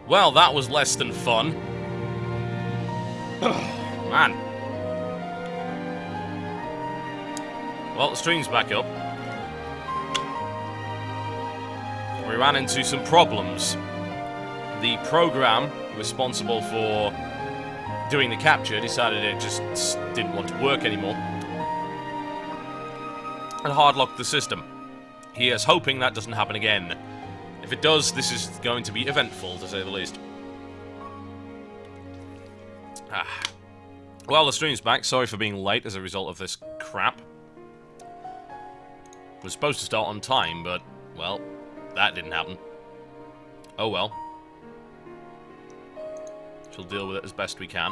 Well, that was less than fun. Man. Well, the stream's back up. We ran into some problems. The program responsible for doing the capture decided it just didn't want to work anymore and hard-locked the system. He is hoping that doesn't happen again. If it does, this is going to be eventful, to say the least. Well, the stream's back. Sorry for being late as a result of this crap. Was supposed to start on time, but, well, that didn't happen. Oh well. She'll deal with it as best we can.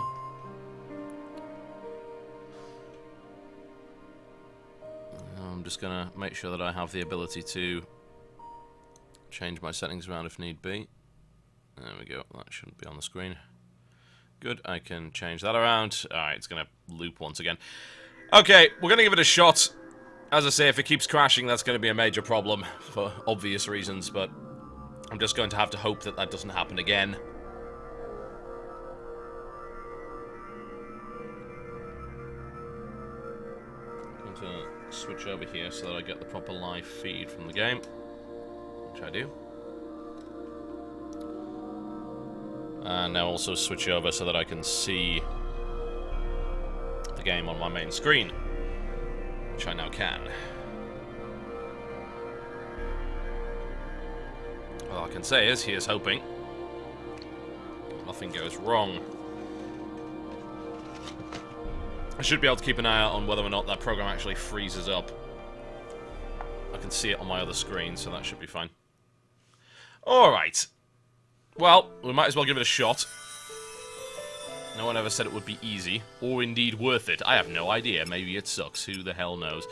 I'm just gonna make sure that I have the ability to change my settings around if need be. There we go. That shouldn't be on the screen. Good, I can change that around. Alright, it's gonna loop once again. Okay, we're gonna give it a shot. As I say, if it keeps crashing, that's gonna be a major problem for obvious reasons, but I'm just going to have to hope that that doesn't happen again. I'm going to switch over here so that I get the proper live feed from the game, which I do. And now also switch over so that I can see the game on my main screen, which I now can. All I can say is, here's hoping nothing goes wrong. I should be able to keep an eye out on whether or not that program actually freezes up. I can see it on my other screen, so that should be fine. Alright. Well, we might as well give it a shot. No one ever said it would be easy, or indeed worth it. I have no idea. Maybe it sucks. Who the hell knows?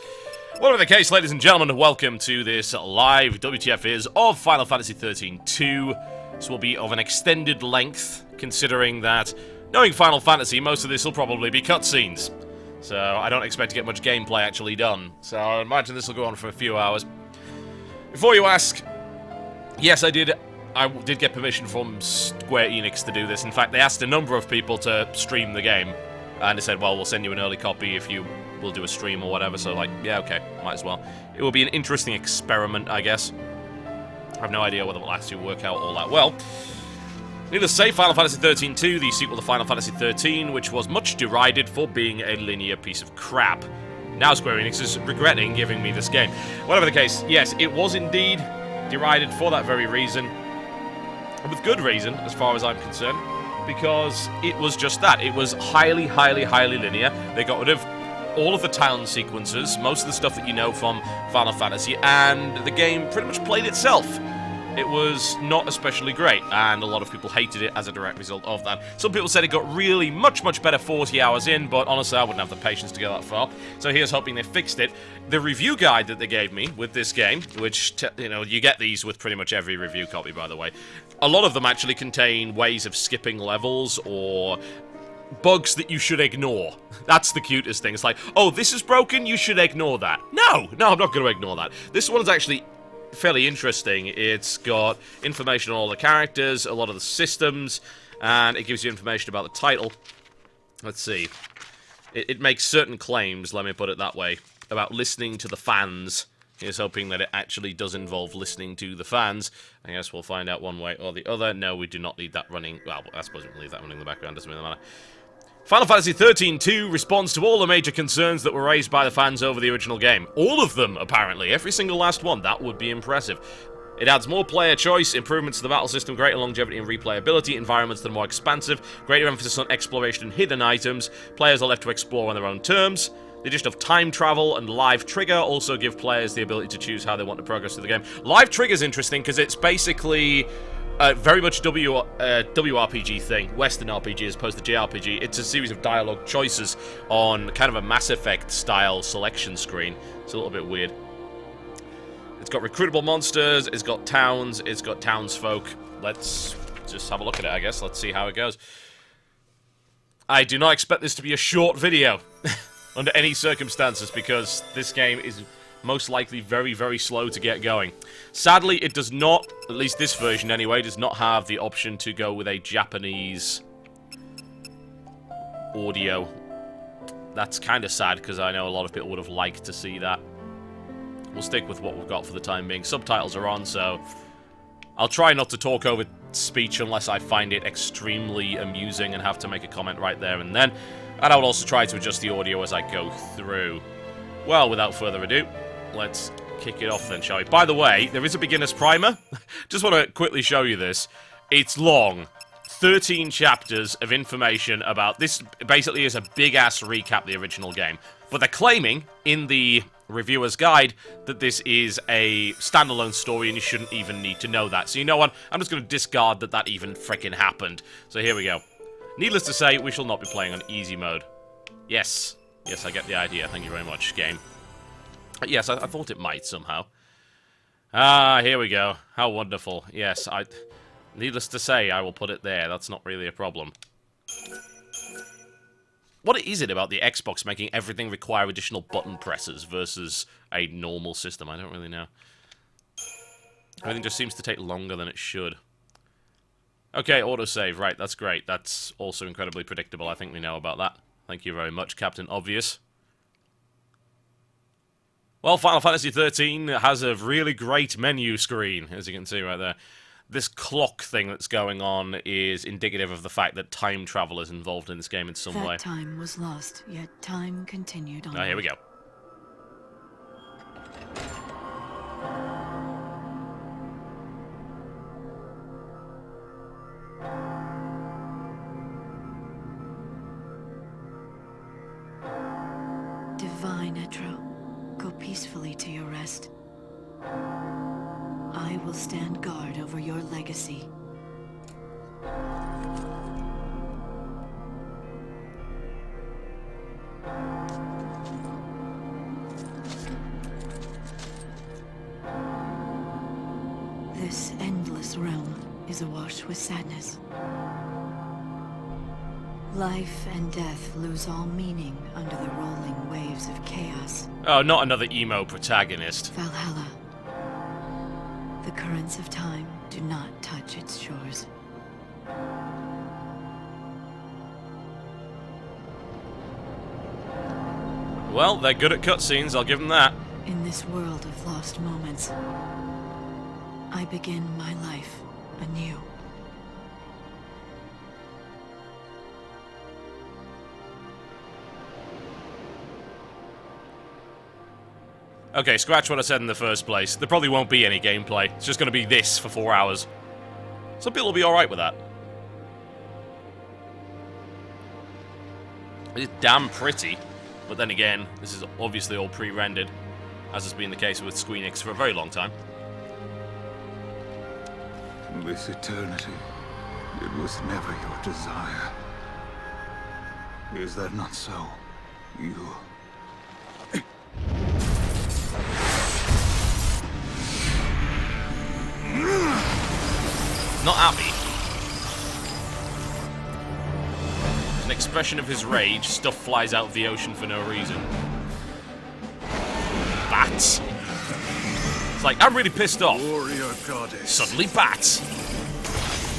Whatever the case, ladies and gentlemen, welcome to this live WTF is of Final Fantasy XIII-2. This will be of an extended length, considering that, knowing Final Fantasy, most of this will probably be cutscenes. So I don't expect to get much gameplay actually done. So I imagine this will go on for a few hours. Before you ask, yes, I did get permission from Square Enix to do this. In fact, they asked a number of people to stream the game. And they said, well, we'll send you an early copy if you will do a stream or whatever. So, like, yeah, okay, might as well. It will be an interesting experiment, I guess. I have no idea whether it will actually work out all that well. Needless to say, Final Fantasy XIII-2, the sequel to Final Fantasy XIII, which was much derided for being a linear piece of crap. Now Square Enix is regretting giving me this game. Whatever the case, yes, it was indeed derided for that very reason. And with good reason, as far as I'm concerned. Because it was just that. It was highly, highly, highly linear. They got rid of all of the town sequences, most of the stuff that you know from Final Fantasy, and the game pretty much played itself. It was not especially great, and a lot of people hated it as a direct result of that. Some people said it got really much, much better 40 hours in, but honestly, I wouldn't have the patience to go that far. So here's hoping they fixed it. The review guide that they gave me with this game, which, you know, you get these with pretty much every review copy, by the way. A lot of them actually contain ways of skipping levels or bugs that you should ignore. That's the cutest thing. It's like, oh, this is broken, you should ignore that. No, I'm not going to ignore that. This one's actually fairly interesting. It's got information on all the characters, a lot of the systems, and it gives you information about the title. Let's see. It makes certain claims, let me put it that way, about listening to the fans. Here's hoping that it actually does involve listening to the fans. I guess we'll find out one way or the other. No, we do not need that running. Well, I suppose we can leave that running in the background, doesn't really matter. Final Fantasy XIII-2 responds to all the major concerns that were raised by the fans over the original game. All of them, apparently. Every single last one. That would be impressive. It adds more player choice, improvements to the battle system, greater longevity and replayability, environments that are more expansive, greater emphasis on exploration and hidden items, players are left to explore on their own terms. The addition of time travel and live trigger also give players the ability to choose how they want to progress through the game. Live trigger is interesting because it's basically very much WRPG thing, Western RPG as opposed to JRPG. It's a series of dialogue choices on kind of a Mass Effect style selection screen. It's a little bit weird. It's got recruitable monsters, it's got towns, it's got townsfolk. Let's just have a look at it, I guess. Let's see how it goes. I do not expect this to be a short video under any circumstances because this game is most likely very, very slow to get going. Sadly, it does not, at least this version anyway, does not have the option to go with a Japanese audio. That's kind of sad, because I know a lot of people would have liked to see that. We'll stick with what we've got for the time being. Subtitles are on, so I'll try not to talk over speech unless I find it extremely amusing and have to make a comment right there and then. And I will also try to adjust the audio as I go through. Well, without further ado, let's kick it off then, shall we? By the way, there is a beginner's primer. Just want to quickly show you this. It's long. 13 chapters of information about this. Basically is a big-ass recap of the original game. But they're claiming in the reviewer's guide that this is a standalone story and you shouldn't even need to know that. So you know what? I'm just going to discard that even frickin' happened. So here we go. Needless to say, we shall not be playing on easy mode. Yes. Yes, I get the idea. Thank you very much, game. Yes, I thought it might somehow. Ah, here we go. How wonderful. Yes, needless to say, I will put it there. That's not really a problem. What is it about the Xbox making everything require additional button presses versus a normal system? I don't really know. Everything just seems to take longer than it should. Okay, autosave. Right, that's great. That's also incredibly predictable. I think we know about that. Thank you very much, Captain Obvious. Well, Final Fantasy XIII has a really great menu screen, as you can see right there. This clock thing that's going on is indicative of the fact that time travel is involved in this game in some way. That time was lost, yet time continued on. Oh, here we go. Divine Etro, go peacefully to your rest. I will stand guard over your legacy. This endless realm is awash with sadness. Life and death lose all meaning under the rolling waves of chaos. Oh, not another emo protagonist. Valhalla. The currents of time do not touch its shores. Well, they're good at cutscenes, I'll give them that. In this world of lost moments, I begin my life anew. Okay, scratch what I said in the first place. There probably won't be any gameplay. It's just going to be this for 4 hours. Some people will be alright with that. It's damn pretty. But then again, this is obviously all pre-rendered, as has been the case with Square Enix for a very long time. This eternity, it was never your desire. Is that not so? You... Not happy. An expression of his rage, stuff flies out of the ocean for no reason. Bats. It's like, I'm really pissed off. Warrior goddess. Suddenly bats.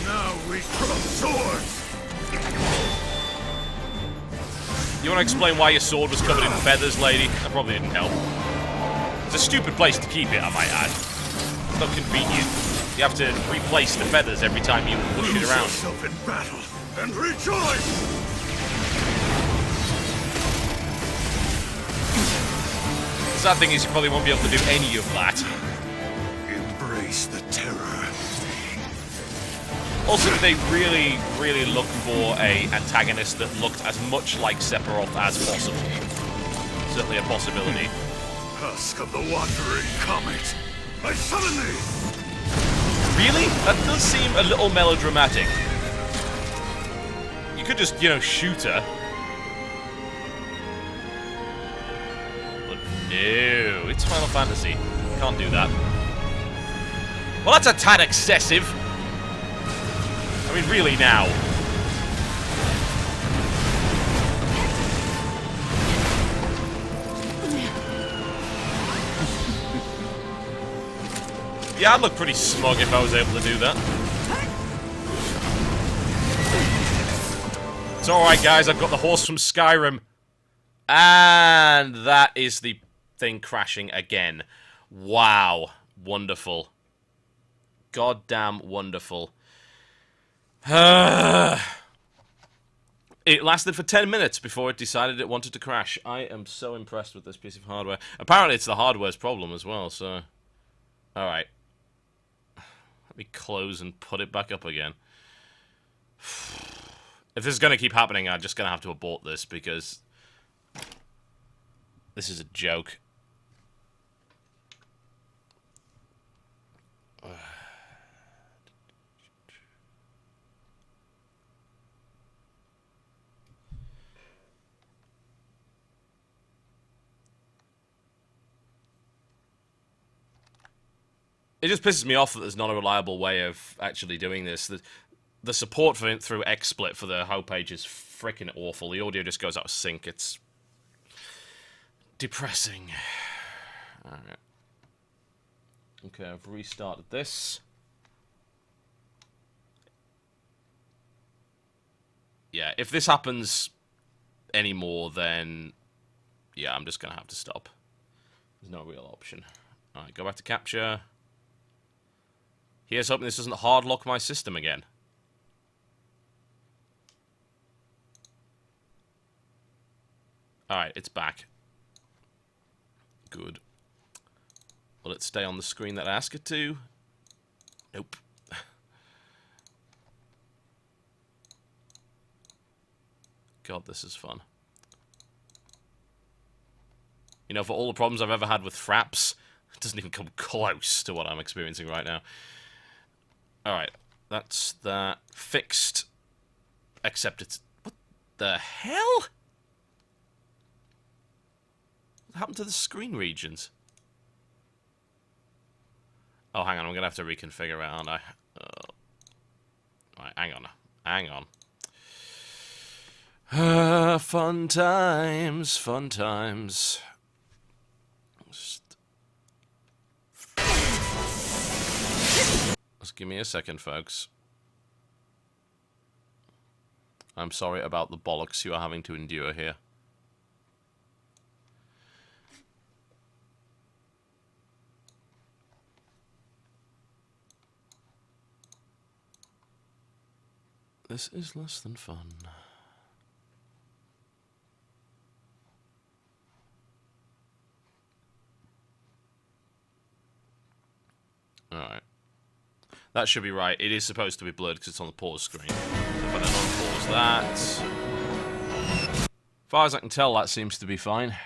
Now we cross swords. You want to explain why your sword was covered in feathers, lady? That probably didn't help. It's a stupid place to keep it, I might add. It's not convenient. You have to replace the feathers every time you push it around. Lose yourself in battle and rejoice. The sad thing is you probably won't be able to do any of that. Embrace the terror. Also, they really, really look for a antagonist that looked as much like Sephiroth as possible. Certainly a possibility. Husk of the wandering comet. I summon thee! Really? That does seem a little melodramatic. You could just, you know, shoot her. But no, it's Final Fantasy. You can't do that. Well, that's a tad excessive. I mean, really now. Yeah, I'd look pretty smug if I was able to do that. It's alright, guys. I've got the horse from Skyrim. And that is the thing crashing again. Wow. Wonderful. Goddamn wonderful. It lasted for 10 minutes before it decided it wanted to crash. I am so impressed with this piece of hardware. Apparently it's the hardware's problem as well, so... Alright. Let me close and put it back up again. If this is going to keep happening, I'm just going to have to abort this, because... this is a joke. It just pisses me off that there's not a reliable way of actually doing this. The support for through XSplit for the homepage is freaking awful. The audio just goes out of sync. It's depressing. Alright. Okay, I've restarted this. Yeah, if this happens anymore, then... yeah, I'm just gonna have to stop. There's no real option. Alright, go back to capture. Here's hoping this doesn't hard lock my system again. Alright, it's back. Good. Will it stay on the screen that I ask it to? Nope. God, this is fun. You know, for all the problems I've ever had with fraps, it doesn't even come close to what I'm experiencing right now. Alright, that's that fixed. Except it's... what the hell? What happened to the screen regions? Oh, hang on, I'm going to have to reconfigure it, aren't I? Right, hang on. Hang on. Fun times, fun times. Just give me a second, folks. I'm sorry about the bollocks you are having to endure here. This is less than fun. Alright. That should be right. It is supposed to be blurred because it's on the pause screen. So if I don't unpause that... as far as I can tell, that seems to be fine.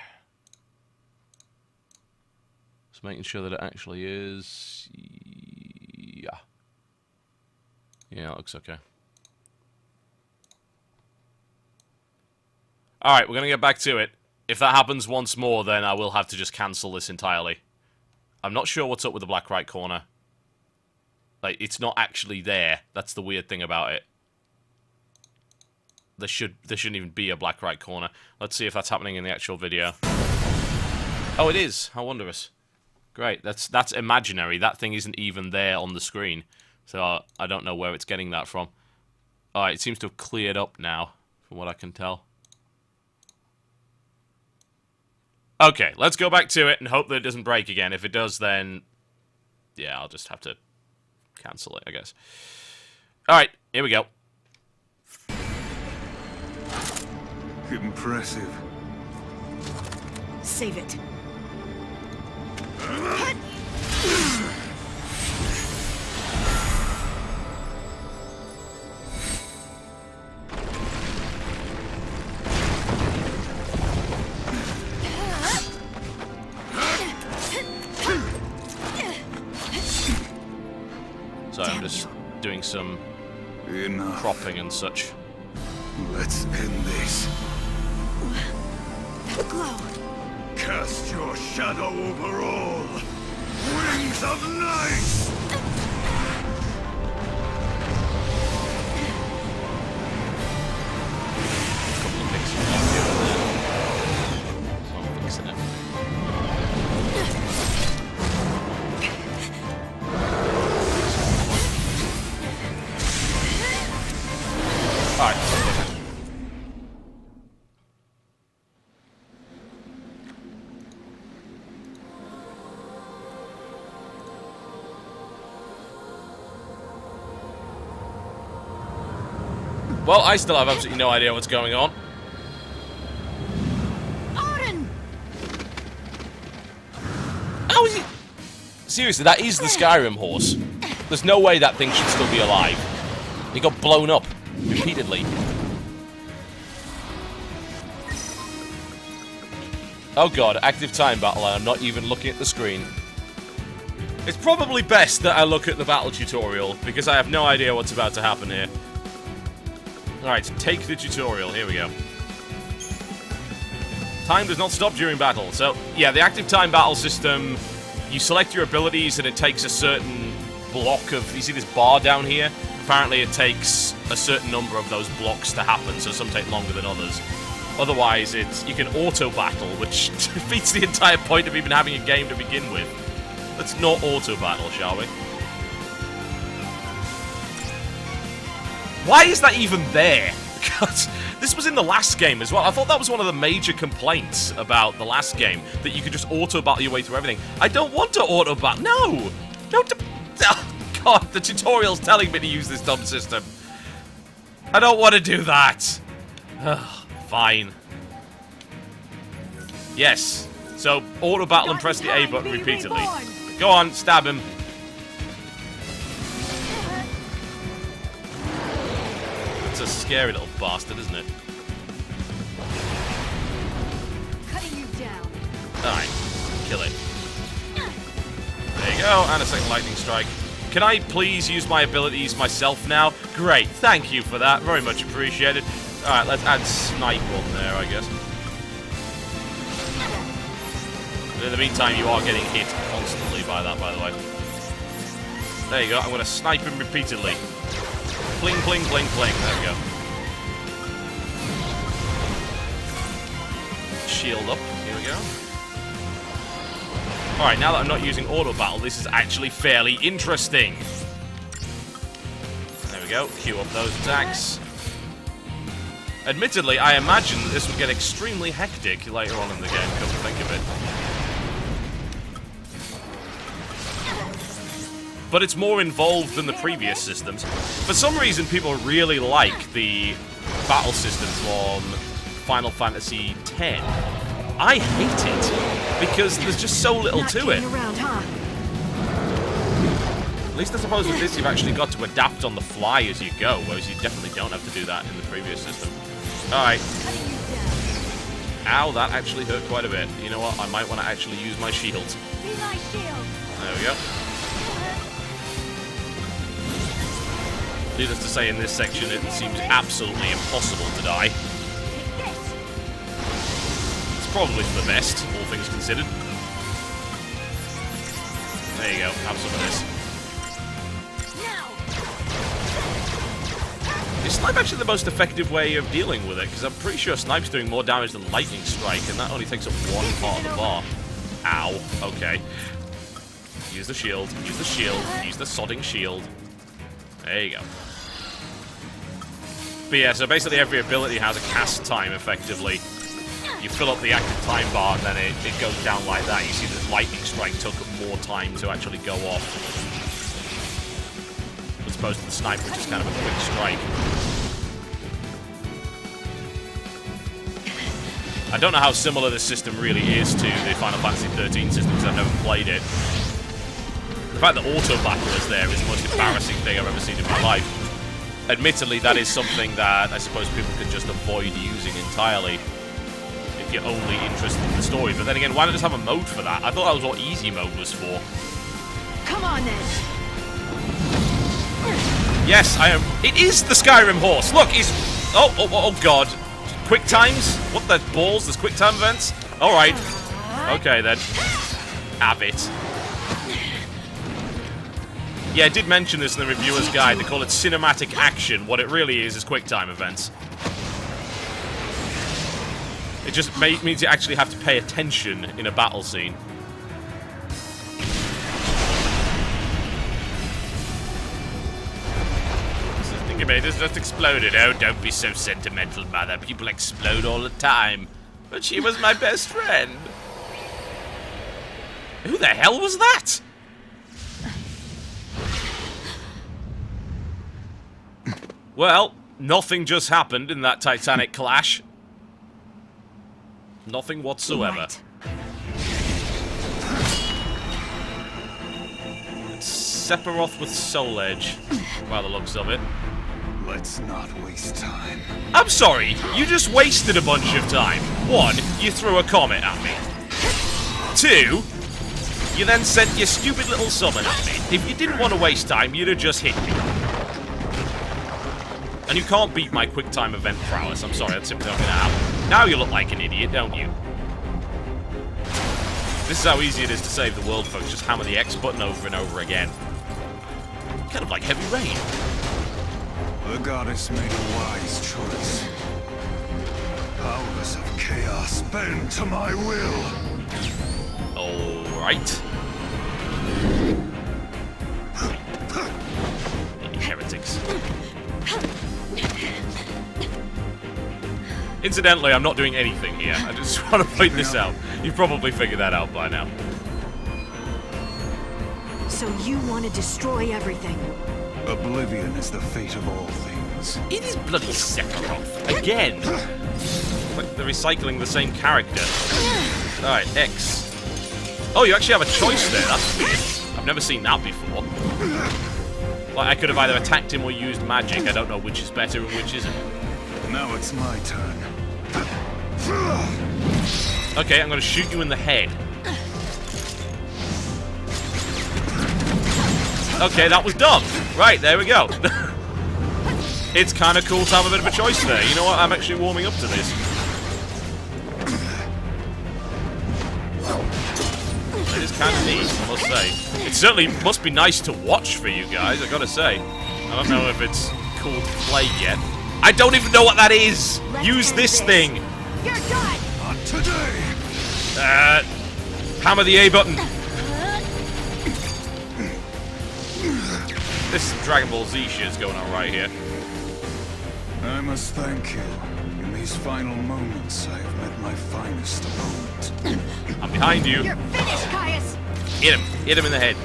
Just making sure that it actually is... yeah. Yeah, it looks okay. Alright, we're going to get back to it. If that happens once more, then I will have to just cancel this entirely. I'm not sure what's up with the black right corner. Like, it's not actually there. That's the weird thing about it. There shouldn't even be a black right corner. Let's see if that's happening in the actual video. Oh, it is. How wondrous. Great. That's imaginary. That thing isn't even there on the screen. So I don't know where it's getting that from. Alright, it seems to have cleared up now, from what I can tell. Okay, let's go back to it and hope that it doesn't break again. If it does, then... yeah, I'll just have to cancel it, I guess. Alright, here we go. Impressive. Save it. So I'm just doing some Enough. cropping and such. Let's end this. That glow. Cast your shadow over all. Wings of night! Couple of pixels off here and there. So I'm fixing it. Well, I still have absolutely no idea what's going on. How is it? Seriously, that is the Skyrim horse. There's no way that thing should still be alive. He got blown up repeatedly. Oh god, active time battle, and I'm not even looking at the screen. It's probably best that I look at the battle tutorial, because I have no idea what's about to happen here. Alright, take the tutorial. Here we go. Time does not stop during battle. So, yeah, the active time battle system, you select your abilities and it takes a certain block of... You see this bar down here? Apparently it takes a certain number of those blocks to happen, so some take longer than others. Otherwise, you can auto-battle, which defeats the entire point of even having a game to begin with. Let's not auto-battle, shall we? Why is that even there? Because this was in the last game as well. I thought that was one of the major complaints about the last game, that you could just auto-battle your way through everything. I don't want to auto-battle. No! No, oh, God, the tutorial's telling me to use this dumb system. I don't want to do that. Fine. Yes. So, auto-battle and press the A button repeatedly. Go on, stab him. It's a scary little bastard, isn't it? Cutting you down. Alright, kill it. There you go, and a second lightning strike. Can I please use my abilities myself now? Great, thank you for that. Very much appreciated. Alright, let's add snipe on there, I guess. In the meantime, you are getting hit constantly by that, by the way. There you go, I'm going to snipe him repeatedly. Pling, pling, pling, pling. There we go. Shield up. Here we go. Alright, now that I'm not using auto battle, this is actually fairly interesting. There we go. Queue up those attacks. Admittedly, I imagine that this would get extremely hectic later on in the game, come to think of it. But it's more involved than the previous systems. For some reason, people really like the battle system from Final Fantasy X. I hate it, because there's just so little to it. At least I suppose with this, you've actually got to adapt on the fly as you go, whereas you definitely don't have to do that in the previous system. Alright. Ow, that actually hurt quite a bit. You know what? I might want to actually use my shield. There we go. Needless to say, in this section, it seems absolutely impossible to die. It's probably for the best, all things considered. There you go, have some of this. Is Snipe actually the most effective way of dealing with it? Because I'm pretty sure Snipe's doing more damage than Lightning Strike, and that only takes up one part of the bar. Ow, okay. Use the shield, use the sodding shield. There you go. But yeah, so basically every ability has a cast time, effectively. You fill up the active time bar, and then it goes down like that. You see that Lightning Strike took more time to actually go off, as opposed to the Snipe, which is kind of a quick strike. I don't know how similar this system really is to the Final Fantasy XIII system, because I've never played it. The fact that auto battle is there is the most embarrassing thing I've ever seen in my life. Admittedly, that is something that I suppose people could just avoid using entirely if you're only interested in the story. But then again, why not just have a mode for that? I thought that was what easy mode was for. Come on, then. Yes, I am. It is the Skyrim horse. Look, he's... Oh, God. Quick times? What the balls? There's quick time events? Alright. Okay, then. Have it. Yeah, I did mention this in the reviewer's guide. They call it cinematic action. What it really is quick-time events. It just means you actually have to pay attention in a battle scene. Think about it, it's just exploded. Oh, don't be so sentimental, mother. People explode all the time. But she was my best friend. Who the hell was that? Well, Nothing just happened in that Titanic clash. Nothing whatsoever. Right. Sephiroth with Soul Edge, by the looks of it. Let's not waste time. I'm sorry, you just wasted a bunch of time. 1, you threw a comet at me. 2, you then sent your stupid little summon at me. If you didn't want to waste time, you'd have just hit me. And you can't beat my quick time event prowess. I'm sorry, that's simply not going to happen. Now you look like an idiot, don't you? This is how easy it is to save the world, folks. Just hammer the X button over and over again. Kind of like Heavy Rain. The goddess made a wise choice. Powers of chaos bend to my will. Alright. Heretics. Incidentally, I'm not doing anything here. I just want to point this out. You've probably figured that out by now. So you want to destroy everything? Oblivion is the fate of all things. It is bloody Sephiroth. Again. Like they're recycling the same character. Alright, X. Oh, you actually have a choice there. That's weird. I've never seen that before. Like, I could have either attacked him or used magic. I don't know which is better and which isn't. Now it's my turn. Okay, I'm going to shoot you in the head. Okay, that was dumb. Right, there we go. It's kind of cool to have a bit of a choice there. You know what? I'm actually warming up to this. It is kind of neat, I must say. It certainly must be nice to watch for you guys, I gotta say. I don't know if it's cool to play yet. I don't even know what that is! Use this thing! You're done! Not today! Hammer the A button. This is Dragon Ball Z shit's going on right here. I must thank you. In these final moments, I have met my finest opponent. I'm behind you. You're finished, Caius! Hit him. Hit him in the head.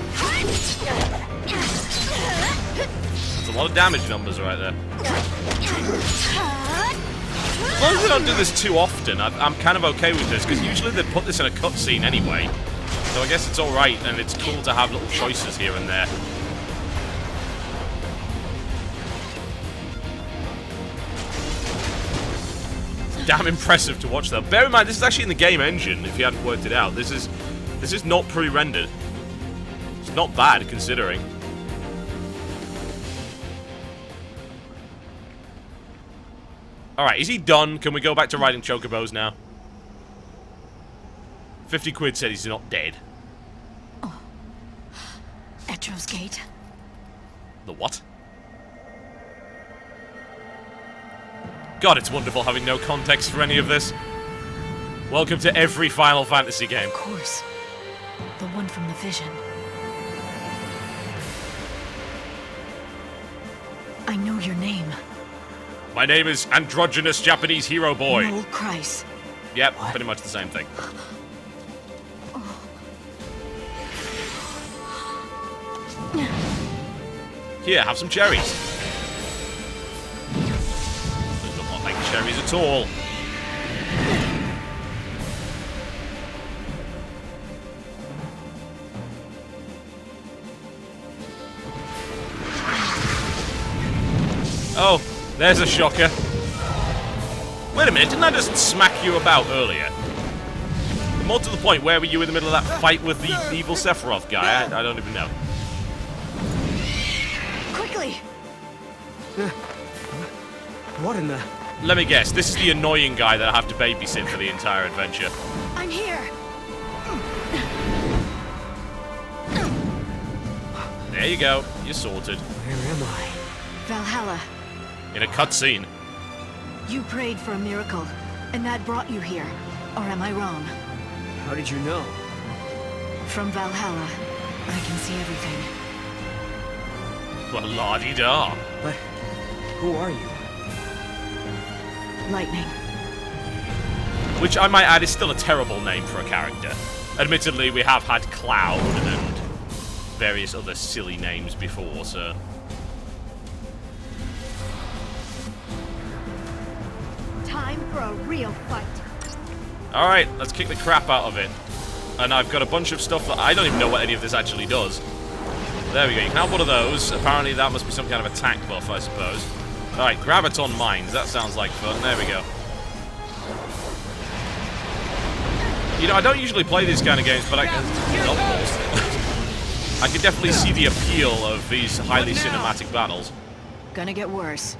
That's a lot of damage numbers right there. As long as they don't do this too often, I'm kind of okay with this, because usually they put this in a cutscene anyway. So I guess it's alright, and it's cool to have little choices here and there. Damn impressive to watch though. Bear in mind, this is actually in the game engine, if you hadn't worked it out. This is not pre-rendered. It's not bad, considering. Alright, is he done? Can we go back to riding chocobos now? 50 quid said he's not dead. Oh. Etro's Gate. The what? God, it's wonderful having no context for any of this. Welcome to every Final Fantasy game. Of course. The one from the vision. I know your name. My name is Androgynous Japanese Hero Boy. Noel Christ. Yep, pretty much the same thing. Here, have some cherries. Doesn't look like cherries at all. Oh, there's a shocker. Wait a minute, didn't I just smack you about earlier? More to the point, where were you in the middle of that fight with the evil Sephiroth guy? I don't even know. Quickly! What in the... Let me guess, this is the annoying guy that I have to babysit for the entire adventure. I'm here! There you go, you're sorted. Where am I? Valhalla, In a cutscene. you prayed for a miracle, and that brought you here. Or am I wrong? How did you know? From Valhalla, I can see everything. Well, la-di-da. But who are you? Lightning. Which I might add is still a terrible name for a character. Admittedly, we have had Cloud and various other silly names before, so... for a real fight. Alright, let's kick the crap out of it. And I've got a bunch of stuff that I don't even know what any of this actually does. There we go, you can have one of those. Apparently that must be some kind of attack buff, I suppose. Alright, Graviton Mines, that sounds like fun. There we go. You know, I don't usually play these kind of games, but I can definitely see the appeal of these highly cinematic battles. Gonna get worse.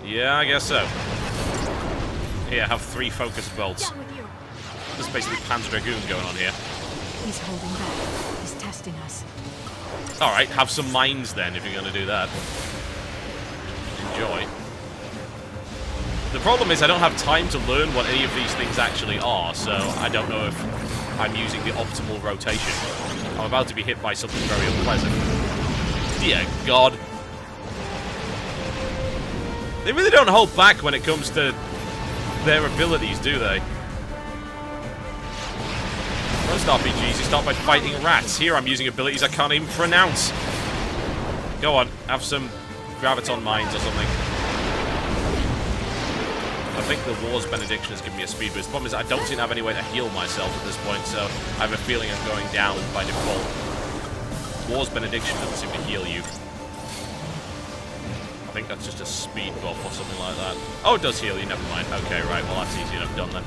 Yeah, I guess so. Here, have 3 focus bolts. There's basically Panzer Dragoon going on here. He's holding back. He's testing us. Alright, have some mines then, if you're going to do that. Enjoy. The problem is I don't have time to learn what any of these things actually are, so I don't know if I'm using the optimal rotation. I'm about to be hit by something very unpleasant. Dear God. They really don't hold back when it comes to their abilities, do they? Most RPGs, you start by fighting rats. Here I'm using abilities I can't even pronounce. Go on, have some Graviton Mines or something. I think the War's Benediction has given me a speed boost. The problem is I don't seem to have any way to heal myself at this point, so I have a feeling I'm going down by default. War's Benediction doesn't seem to heal you. I think that's just a speed buff or something like that. Oh, it does heal you, never mind. Okay, right, well that's easy enough done then.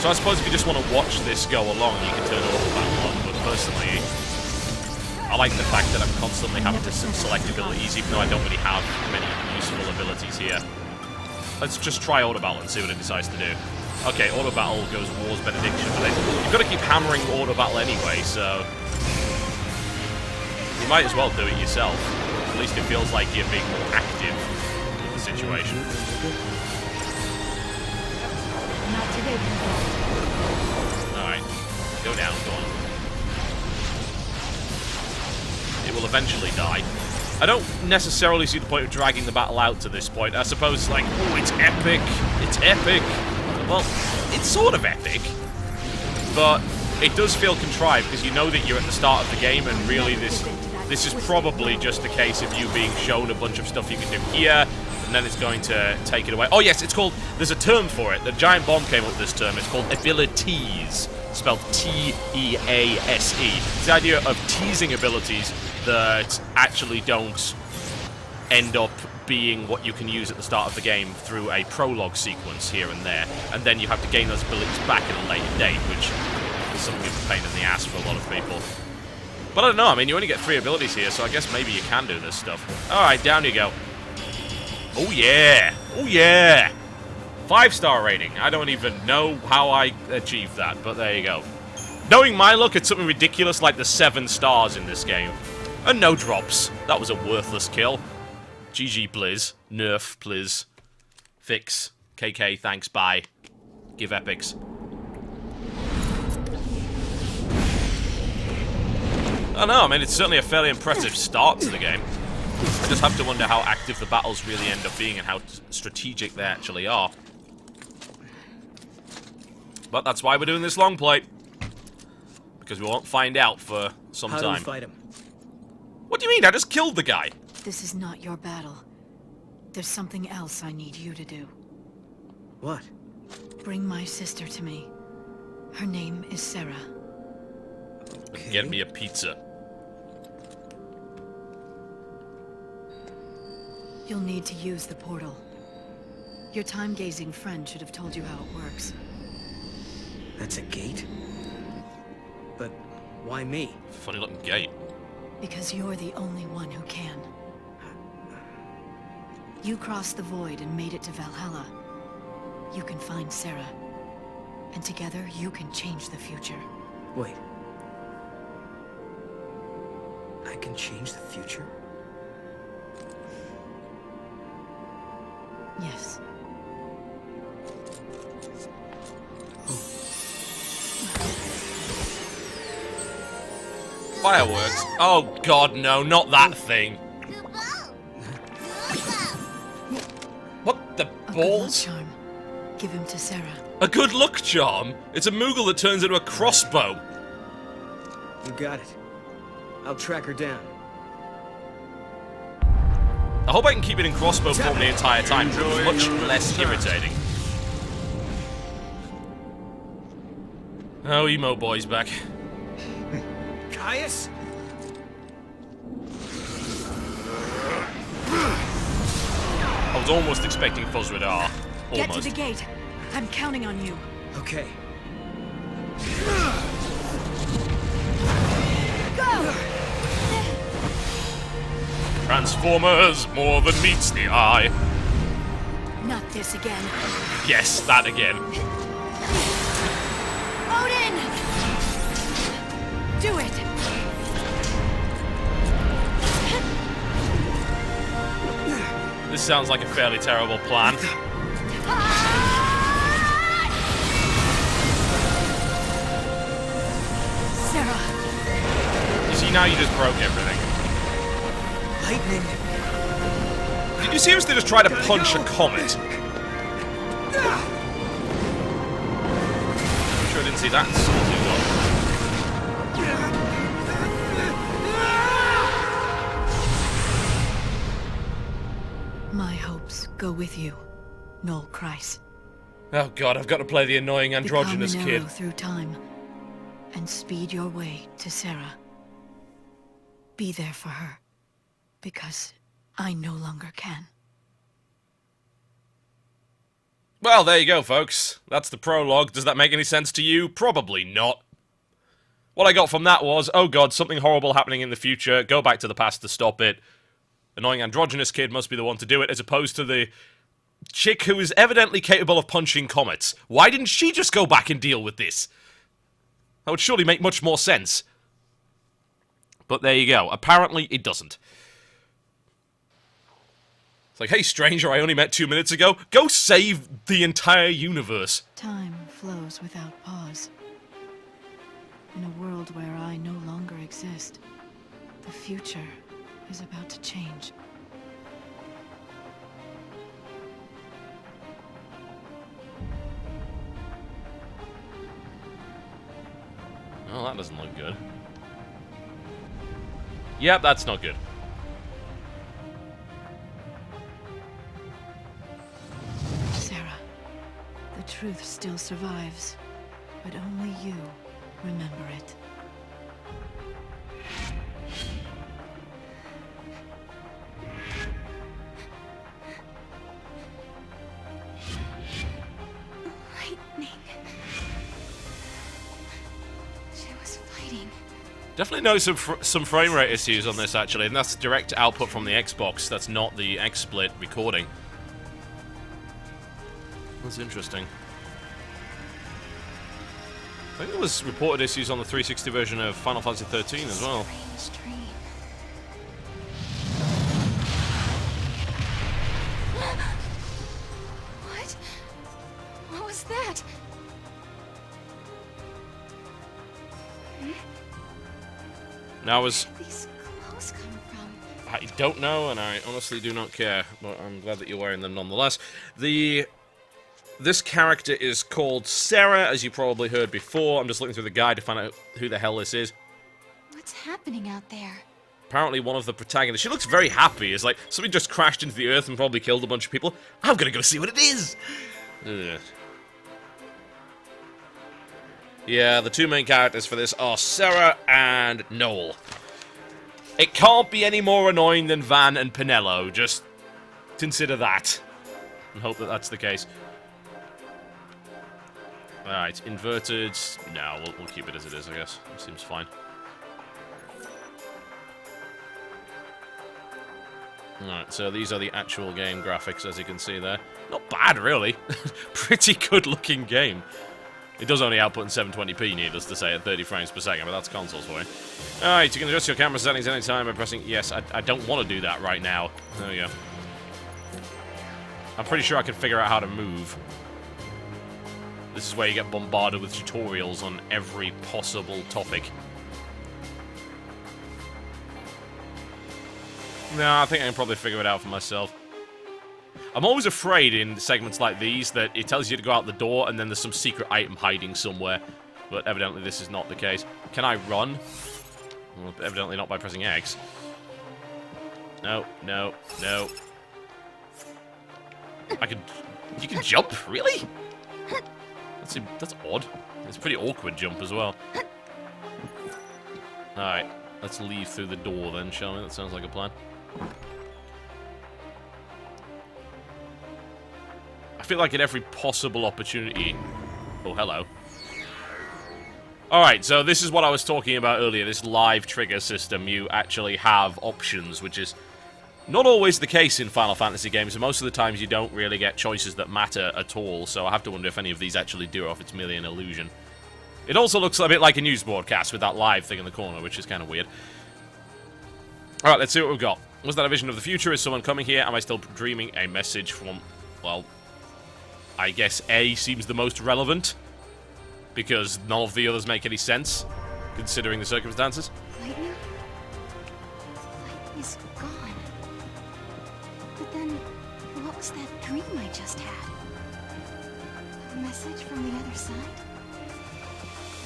So I suppose if you just want to watch this go along, you can turn auto battle on, but personally, I like the fact that I'm constantly having to select abilities, even though I don't really have many useful abilities here. Let's just try auto battle and see what it decides to do. Okay, auto battle goes War's Benediction, but you've got to keep hammering auto battle anyway, so you might as well do it yourself. At least it feels like you're being more active with the situation. Not today, people. Alright, go down, go on. It will eventually die. I don't necessarily see the point of dragging the battle out to this point. I suppose, like, oh, it's epic. It's epic. Well, it's sort of epic. But it does feel contrived, because you know that you're at the start of the game, and really this is probably just a case of you being shown a bunch of stuff you can do here, and then it's going to take it away. Oh, yes, it's called... There's a term for it. The Giant Bomb came up with this term. It's called abilities, spelled T-E-A-S-E. It's the idea of teasing abilities that actually don't end up being what you can use at the start of the game through a prologue sequence here and there, and then you have to gain those abilities back at a later date, which is something of a pain in the ass for a lot of people. But I don't know, I mean, you only get 3 abilities here, so I guess maybe you can do this stuff. Alright, down you go. Oh yeah! Oh yeah! 5-star rating. I don't even know how I achieved that, but there you go. Knowing my luck, it's something ridiculous like the 7 stars in this game. And no drops. That was a worthless kill. GG, Blizz. Nerf, please. Fix. KK, thanks, bye. Give epics. I don't know, I mean, it's certainly a fairly impressive start to the game. I just have to wonder how active the battles really end up being and how strategic they actually are. But that's why we're doing this long play. Because we won't find out for some time. How do we fight him? What do you mean? I just killed the guy. This is not your battle. There's something else I need you to do. What? Bring my sister to me. Her name is Sarah. Okay. Get me a pizza. You'll need to use the portal. Your time-gazing friend should have told you how it works. That's a gate? But why me? Funny looking gate. Because you're the only one who can. You crossed the void and made it to Valhalla. You can find Sarah. And together, you can change the future. Wait. I can change the future? Yes. Fireworks? Oh god, no, not that thing. What the A good luck balls? charm. Give him to Sarah. A good luck charm? It's a Moogle that turns into a crossbow. You got it. I'll track her down. I hope I can keep it in crossbow form the entire time. It's much less irritating. Oh, emo boy's back. Caius? I was almost expecting Fuzzradar. Get to Almost. the gate. I'm counting on you. Okay. Go! Transformers, more than meets the eye. Not this again. Yes, that again. Odin! Do it! This sounds like a fairly terrible plan. Sarah! You see, now you just broke everything. Lightning. Did you seriously just try to punch a comet? I'm sure I didn't see that. My hopes go with you, Noel Kreis. Oh god, I've got to play the annoying androgynous Become an kid. arrow through time, and speed your way to Sarah. Be there for her, because I no longer can. Well, there you go, folks. That's the prologue. Does that make any sense to you? Probably not. What I got from that was, oh god, something horrible happening in the future. Go back to the past to stop it. Annoying androgynous kid must be the one to do it, as opposed to the chick who is evidently capable of punching comets. Why didn't she just go back and deal with this? That would surely make much more sense. But there you go. Apparently, it doesn't. It's like, hey, stranger, I only met 2 minutes ago. Go save the entire universe. Time flows without pause. In a world where I no longer exist, the future is about to change. Oh, that doesn't look good. Yep, that's not good. Sarah, the truth still survives, but only you remember it. Lightning. She was fighting. Definitely notice some frame rate issues on this, actually, and that's direct output from the Xbox. That's not the XSplit recording. That's interesting. I think there was reported issues on the 360 version of Final Fantasy XIII as well. Strange dream. What? What was that? Now, was Where did these clothes come from? I don't know, and I honestly do not care, but I'm glad that you're wearing them nonetheless. This character is called Sarah, as you probably heard before. I'm just looking through the guide to find out who the hell this is. What's happening out there? Apparently one of the protagonists. She looks very happy. It's like somebody just crashed into the earth and probably killed a bunch of people. I'm gonna go see what it is! Ugh. Yeah, the two main characters for this are Sarah and Noel. It can't be any more annoying than Van and Pinello. Just consider that. And hope that that's the case. Alright, inverted. No, we'll keep it as it is, I guess. It seems fine. Alright, so these are the actual game graphics, as you can see there. Not bad, really. Pretty good looking game. It does only output in 720p, needless to say, at 30 frames per second, but that's consoles for you. Alright, you can adjust your camera settings anytime by pressing yes. I don't want to do that right now. There we go. I'm pretty sure I can figure out how to move. This is where you get bombarded with tutorials on every possible topic. No, I think I can probably figure it out for myself. I'm always afraid in segments like these that it tells you to go out the door and then there's some secret item hiding somewhere. But evidently this is not the case. Can I run? Well, evidently not by pressing X. No, no, no. You can jump? Really? That's odd. It's a pretty awkward jump as well. Alright, let's leave through the door then, shall we? That sounds like a plan. I feel like at every possible opportunity... Oh, hello. Alright, so this is what I was talking about earlier, this live trigger system. You actually have options, which is not always the case in Final Fantasy games. Most of the times you don't really get choices that matter at all, so I have to wonder if any of these actually do, or if it's merely an illusion. It also looks a bit like a news broadcast with that live thing in the corner, which is kind of weird. Alright, let's see what we've got. Was that a vision of the future? Is someone coming here? Am I still dreaming? A message from, well, I guess A seems the most relevant, because none of the others make any sense, considering the circumstances. Lightning? Light is gone. But then, what was that dream I just had? A message from the other side?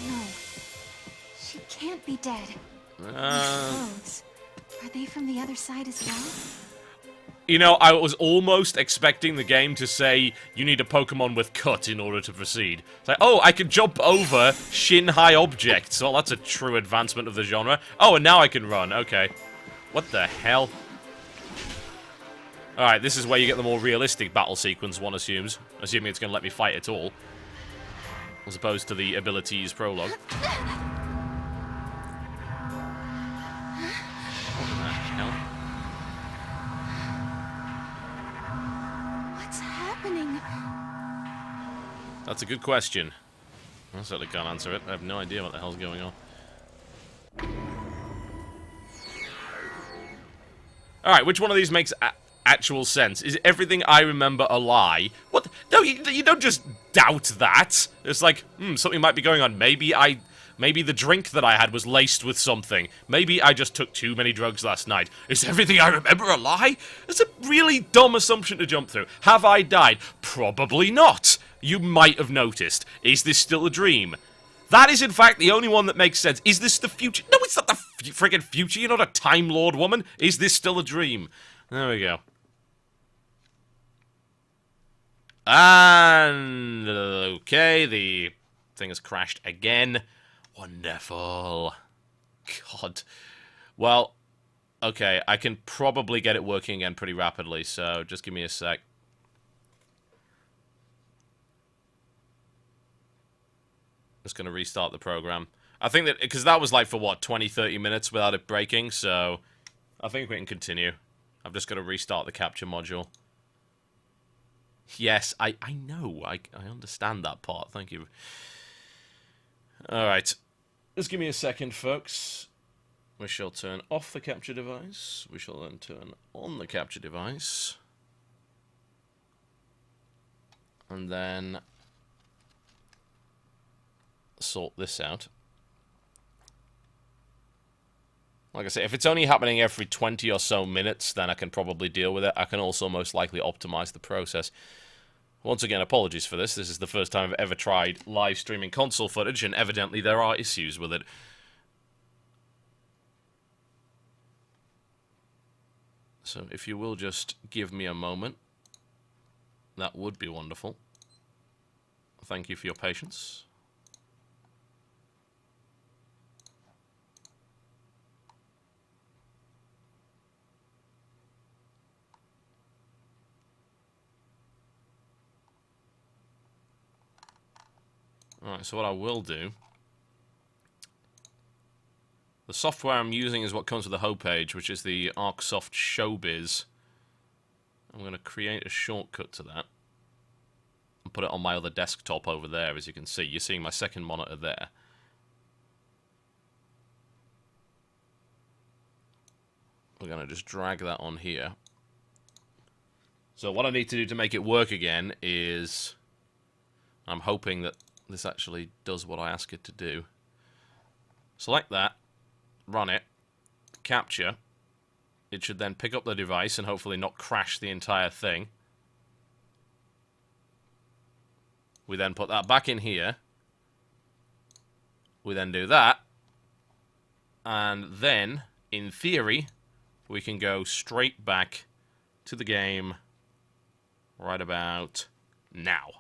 No. She can't be dead. These clothes, are they from the other side as well? You know, I was almost expecting the game to say you need a Pokemon with cut in order to proceed. It's like, oh, I can jump over shin-high objects. Well, that's a true advancement of the genre. Oh, and now I can run. Okay. What the hell? Alright, this is where you get the more realistic battle sequence, one assumes. Assuming it's going to let me fight at all. As opposed to the abilities prologue. What the hell? What's happening? That's a good question. I certainly can't answer it. I have no idea what the hell's going on. Alright, which one of these makes actual sense? Is everything I remember a lie? What? No, you don't just doubt that. It's like, something might be going on. Maybe the drink that I had was laced with something. Maybe I just took too many drugs last night. Is everything I remember a lie? It's a really dumb assumption to jump through. Have I died? Probably not. You might have noticed. Is this still a dream? That is, in fact, the only one that makes sense. Is this the future? No, it's not the friggin' future. You're not a Time Lord woman. Is this still a dream? There we go. And, okay, the thing has crashed again. Wonderful. God. Well, okay, I can probably get it working again pretty rapidly, so just give me a sec. Just going to restart the program. I think that, because that was like for what, 20-30 minutes without it breaking, so I think we can continue. I've just got to restart the capture module. Yes, I know. I understand that part. Thank you. Alright. Just give me a second, folks. We shall turn off the capture device. We shall then turn on the capture device. And then sort this out. Like I say, if it's only happening every 20 or so minutes, then I can probably deal with it. I can also most likely optimize the process. Once again, apologies for this. This is the first time I've ever tried live streaming console footage, and evidently there are issues with it. So if you will just give me a moment, that would be wonderful. Thank you for your patience. Alright, so what I will do... The software I'm using is what comes with the homepage, which is the ArcSoft Showbiz. I'm going to create a shortcut to that. And put it on my other desktop over there, as you can see. You're seeing my second monitor there. We're going to just drag that on here. So what I need to do to make it work again is... I'm hoping that this actually does what I ask it to do. Select that, run it, capture. It should then pick up the device and hopefully not crash the entire thing. We then put that back in here. We then do that. And then, in theory, we can go straight back to the game right about now.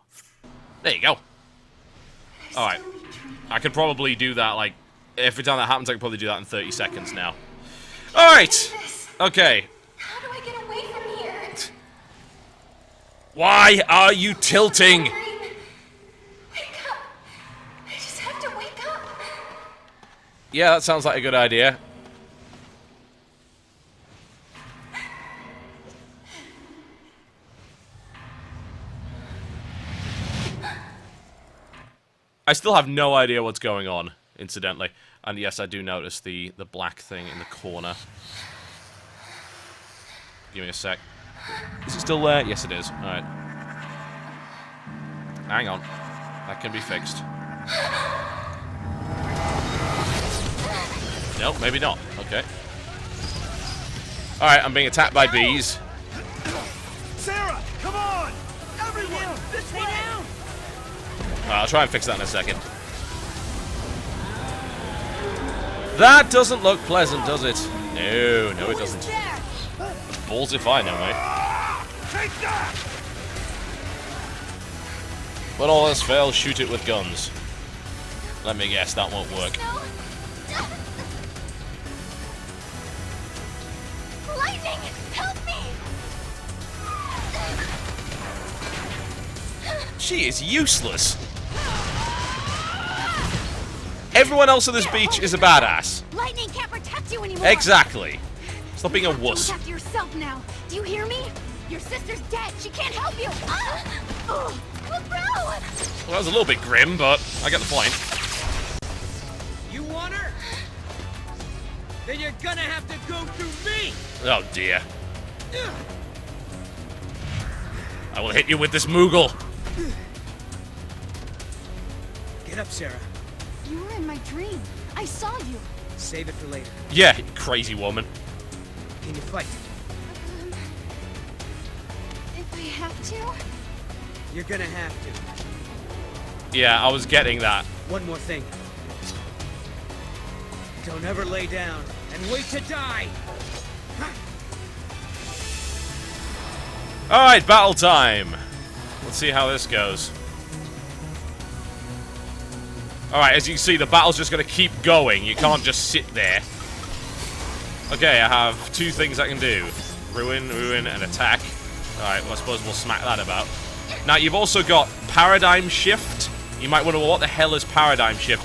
There you go. Alright. I could probably do that, like, every time that happens, I could probably do that in 30 seconds now. Alright! Okay. How do I get away from here? Why are you tilting? Wake up. I just have to wake up. Yeah, that sounds like a good idea. I still have no idea what's going on, incidentally. And yes, I do notice the black thing in the corner. Give me a sec. Is it still there? Yes, it is. Alright. Hang on. That can be fixed. Nope, maybe not. Okay. Alright, I'm being attacked by bees. Sarah, come on! Everyone, this way down! I'll try and fix that in a second. That doesn't look pleasant, does it? No, no it doesn't. Balls if I know, mate. Take that! When all else fails, shoot it with guns. Let me guess, that won't work. No. Lightning, help me! She is useless. Everyone else on this beach is a badass. Lightning can't protect you anymore. Exactly. Stop being a You have to wuss. look after yourself now. Do you hear me? Your sister's dead. She can't help you. Oh, look, bro. Well, that was a little bit grim, but I get the point. You want her? Then you're gonna have to go through me! Oh dear. I will hit you with this Moogle. Get up, Sarah. You were in my dream. I saw you. Save it for later. Yeah, you crazy woman. Can you fight? If I have to. You're gonna have to. Yeah, I was getting that. One more thing. Don't ever lay down and wait to die! Alright, battle time. Let's see how this goes. Alright, as you can see, the battle's just going to keep going. You can't just sit there. Okay, I have two things I can do. Ruin, and attack. Alright, well, I suppose we'll smack that about. Now, you've also got Paradigm Shift. You might wonder, well, what the hell is Paradigm Shift?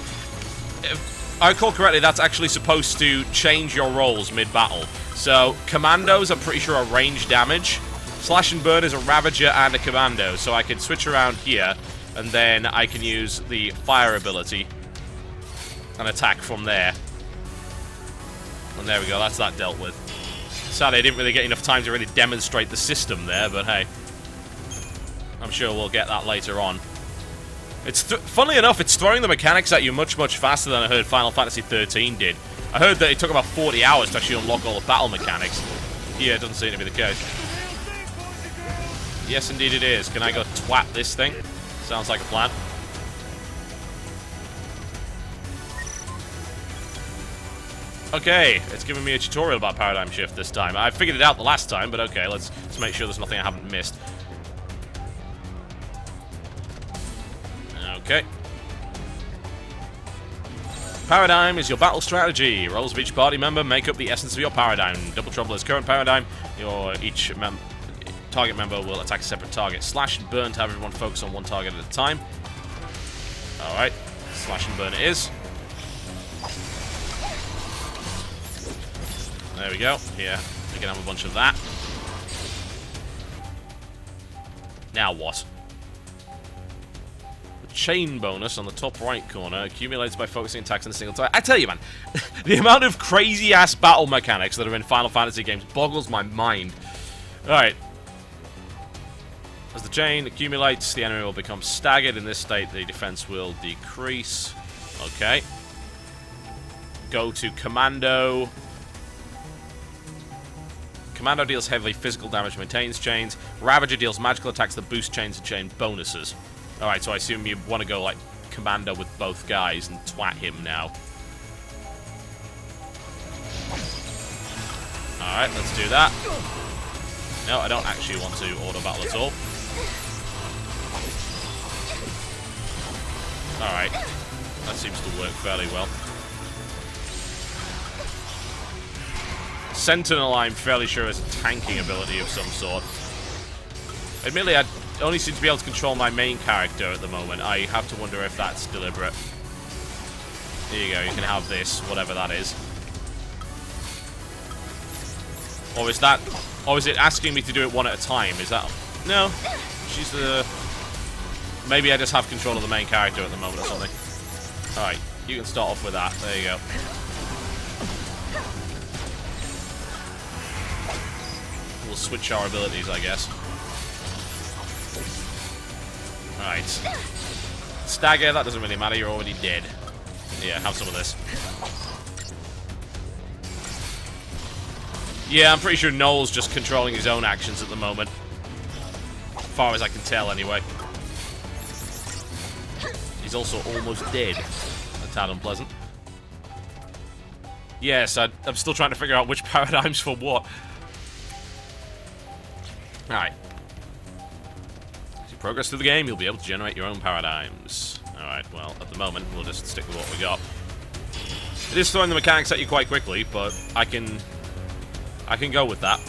If I recall correctly, that's actually supposed to change your rolls mid-battle. So, Commandos, I'm pretty sure, are range damage. Slash and Burn is a Ravager and a Commando, so I can switch around here, and then I can use the Fire ability and attack from there. And there we go, that's that dealt with. Sadly, I didn't really get enough time to really demonstrate the system there, but hey. I'm sure we'll get that later on. It's funnily enough, it's throwing the mechanics at you much, much faster than I heard Final Fantasy XIII did. I heard that it took about 40 hours to actually unlock all the battle mechanics. Here, it doesn't seem to be the case. Yes, indeed it is. Can I go twat this thing? Sounds like a plan. Okay, it's giving me a tutorial about Paradigm Shift this time. I figured it out the last time, but okay, let's make sure there's nothing I haven't missed. Okay. Paradigm is your battle strategy. Roles of each party member make up the essence of your paradigm. Double Trouble is current paradigm. Each target member will attack a separate target. Slash and Burn to have everyone focus on one target at a time. Alright. Slash and Burn it is. There we go. Here, we can have a bunch of that. Now what? The chain bonus on the top right corner accumulates by focusing attacks on a single target. I tell you, man, the amount of crazy-ass battle mechanics that are in Final Fantasy games boggles my mind. Alright. As the chain accumulates, the enemy will become staggered. In this state, the defense will decrease. Okay. Go to Commando. Commando deals heavily physical damage, maintains chains. Ravager deals magical attacks that boost chains and chain bonuses. Alright, so I assume you want to go, like, Commando with both guys and twat him now. Alright, let's do that. No, I don't actually want to auto battle at all. Alright. That seems to work fairly well. Sentinel, I'm fairly sure, is a tanking ability of some sort. Admittedly, I only seem to be able to control my main character at the moment. I have to wonder if that's deliberate. There you go, you can have this, whatever that is. Or is that... Or is it asking me to do it one at a time? Is that... No. She's the... Maybe I just have control of the main character at the moment or something. Alright, you can start off with that. There you go. We'll switch our abilities, I guess. Alright. Stagger, that doesn't really matter, you're already dead. Yeah, have some of this. Yeah, I'm pretty sure Noel's just controlling his own actions at the moment. As far as I can tell, anyway. He's also almost dead. A tad unpleasant. Yes, I'm still trying to figure out which paradigms for what. Alright. As you progress through the game, you'll be able to generate your own paradigms. Alright, well, at the moment, we'll just stick with what we got. It is throwing the mechanics at you quite quickly, but I can go with that.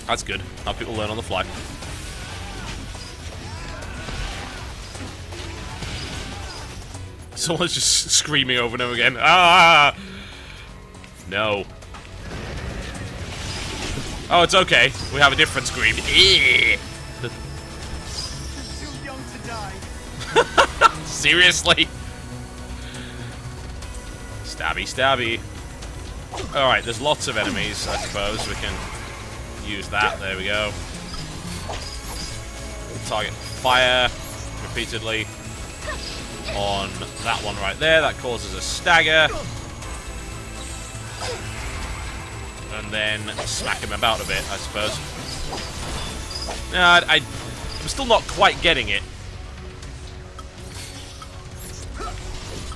That's good. How people learn on the fly. Someone's just screaming over and over again. Ah! No. Oh, it's okay. We have a different scream. Too young to die. Seriously? Stabby, stabby. Alright, there's lots of enemies, I suppose. We can use that. There we go. Target fire repeatedly on that one right there. That causes a stagger. And then smack him about a bit, I suppose. No, I'm still not quite getting it.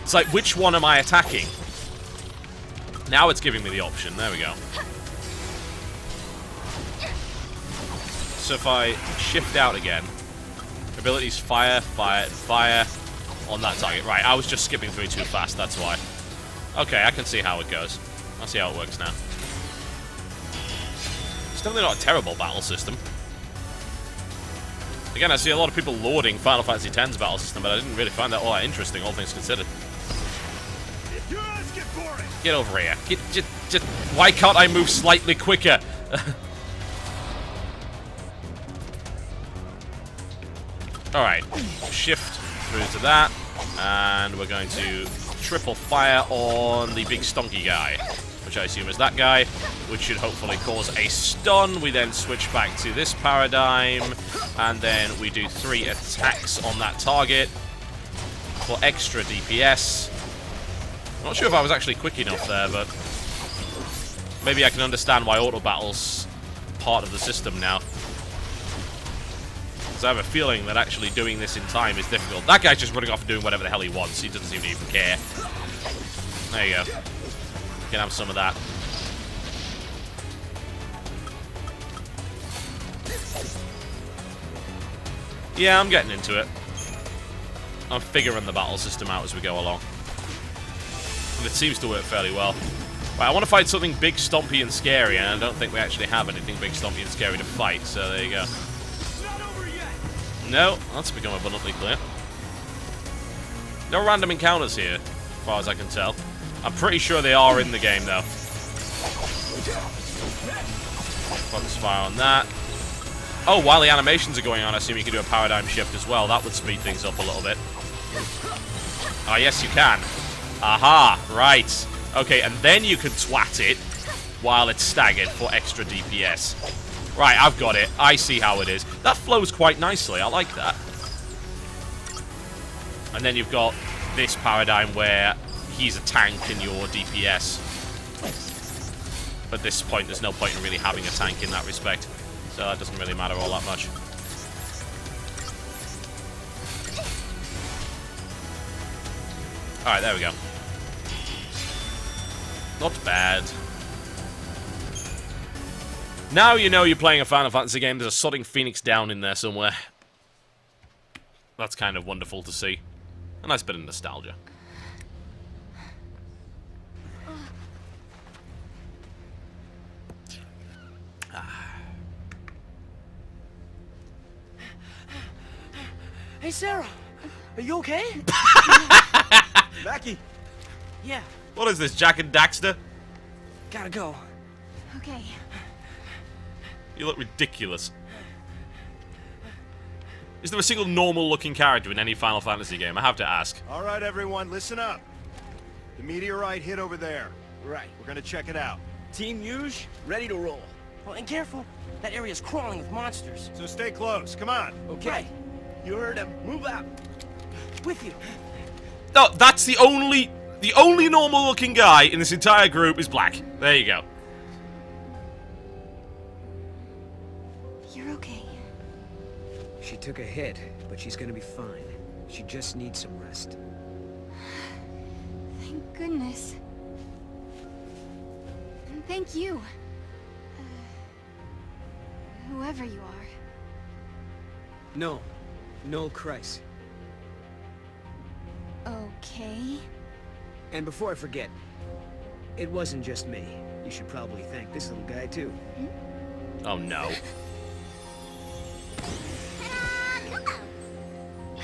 It's like, which one am I attacking? Now it's giving me the option. There we go. So if I shift out again, abilities fire, fire, fire on that target. Right, I was just skipping through too fast, that's why. Okay, I can see how it goes. I'll see how it works now. It's definitely not a terrible battle system. Again, I see a lot of people lauding Final Fantasy X's battle system, but I didn't really find that all that interesting, all things considered. Your eyes get boring. Get over here. Just, why can't I move slightly quicker? Alright. Shift through to that. And we're going to triple fire on the big stonky guy, which I assume is that guy, which should hopefully cause a stun. We then switch back to this paradigm, and then we do 3 attacks on that target for extra DPS. I'm not sure if I was actually quick enough there, but maybe I can understand why auto battle's part of the system now. Because I have a feeling that actually doing this in time is difficult. That guy's just running off and doing whatever the hell he wants. He doesn't seem to even care. There you go. You can have some of that. Yeah, I'm getting into it. I'm figuring the battle system out as we go along. And it seems to work fairly well. Right, I want to fight something big, stompy, and scary, and I don't think we actually have anything big, stompy, and scary to fight, so there you go. No, that's become abundantly clear. No random encounters here, as far as I can tell. I'm pretty sure they are in the game, though. Focus fire on that. Oh, while the animations are going on, I assume you can do a paradigm shift as well. That would speed things up a little bit. Ah, yes, you can. Aha, right. Okay, and then you can twat it while it's staggered for extra DPS. Right, I've got it. I see how it is. That flows quite nicely. I like that. And then you've got this paradigm where he's a tank and you're DPS. At this point, there's no point in really having a tank in that respect. So that doesn't really matter all that much. Alright, there we go. Not bad. Now you know you're playing a Final Fantasy game. There's a sodding Phoenix Down in there somewhere. That's kind of wonderful to see. A nice bit of nostalgia. Hey, Sarah. Are you okay? Becky! Yeah, What is this, Jack and Daxter? gotta go. Okay. You look ridiculous. Is there a single normal-looking character in any Final Fantasy game? I have to ask. Alright, everyone, listen up. The meteorite hit over there. Right. We're gonna check it out. Team Yuge, ready to roll. Oh, and careful. That area's crawling with monsters. So stay close, come on. Okay. You heard him. Move out. With you. No, that's the only normal-looking guy in this entire group is black. There you go. You're okay. She took a hit, but she's gonna be fine. She just needs some rest. Thank goodness. And thank you. Whoever you are. No. Noel Christ. Okay. And before I forget, it wasn't just me. You should probably thank this little guy, too. Oh, no.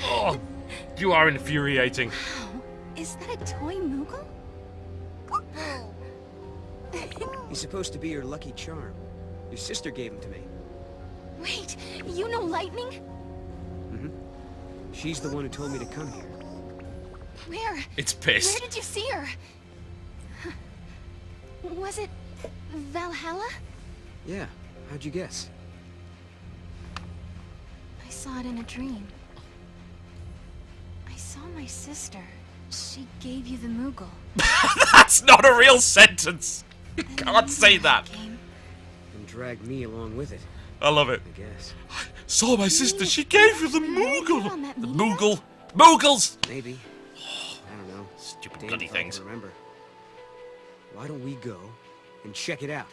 Oh, you are infuriating. Wow. Is that a toy Moogle? He's supposed to be your lucky charm. Your sister gave him to me. Wait, you know Lightning? Mm-hmm. She's the one who told me to come here. Where? It's Where pissed. did you see her? Was it Valhalla? Yeah, how'd you guess? I saw it in a dream. I saw my sister. She gave you the Moogle. That's not a real sentence. You And can't say then that. came. And dragged me along with it, I love it. I guess. Saw my sister. She gave you the Moogle on Moogle. that The meteor? Moogle. Moogles. Maybe. I don't know. Stupid Damn bloody if I can things. remember. Why don't we go and check it out?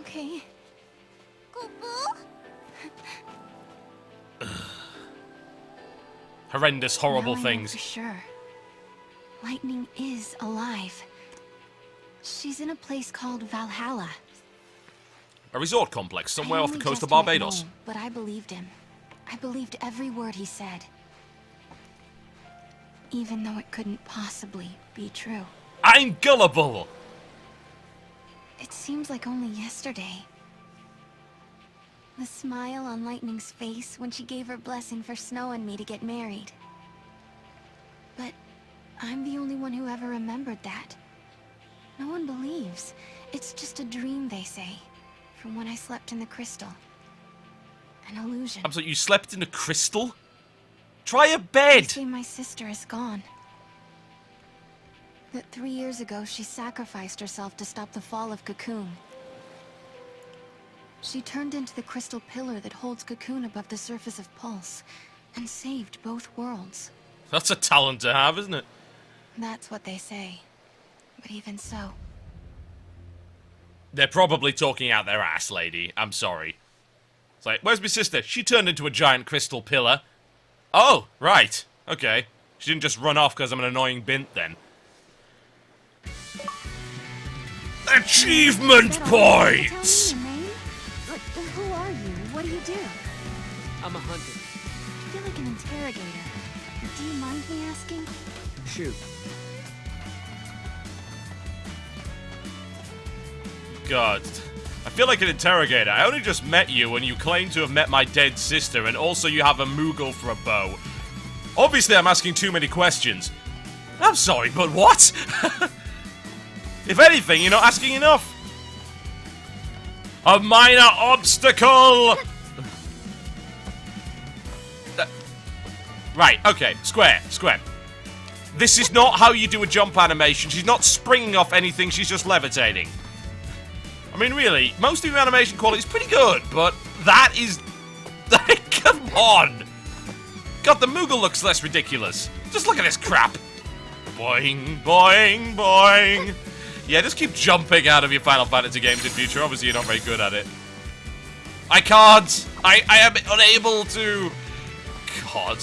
Okay. Horrendous, horrible Now I know things. for sure. Lightning is alive. She's in a place called Valhalla. A resort complex somewhere I off the only coast of just met Barbados. Noel, but I believed him. I believed every word he said. Even though it couldn't possibly be true. I'm gullible. It seems like only yesterday. The smile on Lightning's face when she gave her blessing for Snow and me to get married. But I'm the only one who ever remembered that. No one believes. It's just a dream, they say. From when I slept in the crystal. An illusion. I'm sorry, you slept in a crystal? Try a They bed. say my sister is gone. That 3 years ago she sacrificed herself to stop the fall of Cocoon. She turned into the crystal pillar that holds Cocoon above the surface of Pulse, and saved both worlds. That's a talent to have, isn't it? That's what they say. But even so, They're probably talking out their ass, lady. I'm sorry. It's like, where's my sister? She turned into a giant crystal pillar. Oh, right. Okay. She didn't just run off because I'm an annoying bint then. Achievement Is that all right to points! tell me your name? Who are you? What do you do? I'm a hunter. I feel like an interrogator. Do you mind me asking? Shoot. God. I feel like an interrogator. I only just met you and you claim to have met my dead sister, and also you have a Moogle for a bow. Obviously, I'm asking too many questions. I'm sorry, but what? If anything, you're not asking enough. A minor obstacle! Right, okay. Square. This is not how you do a jump animation. She's not springing off anything, she's just levitating. I mean, really, most of your animation quality is pretty good, but that is... Come on! God, the Moogle looks less ridiculous. Just look at this crap. Boing, boing, boing. Yeah, just keep jumping out of your Final Fantasy games in future. Obviously, you're not very good at it. I can't! I am unable to... God.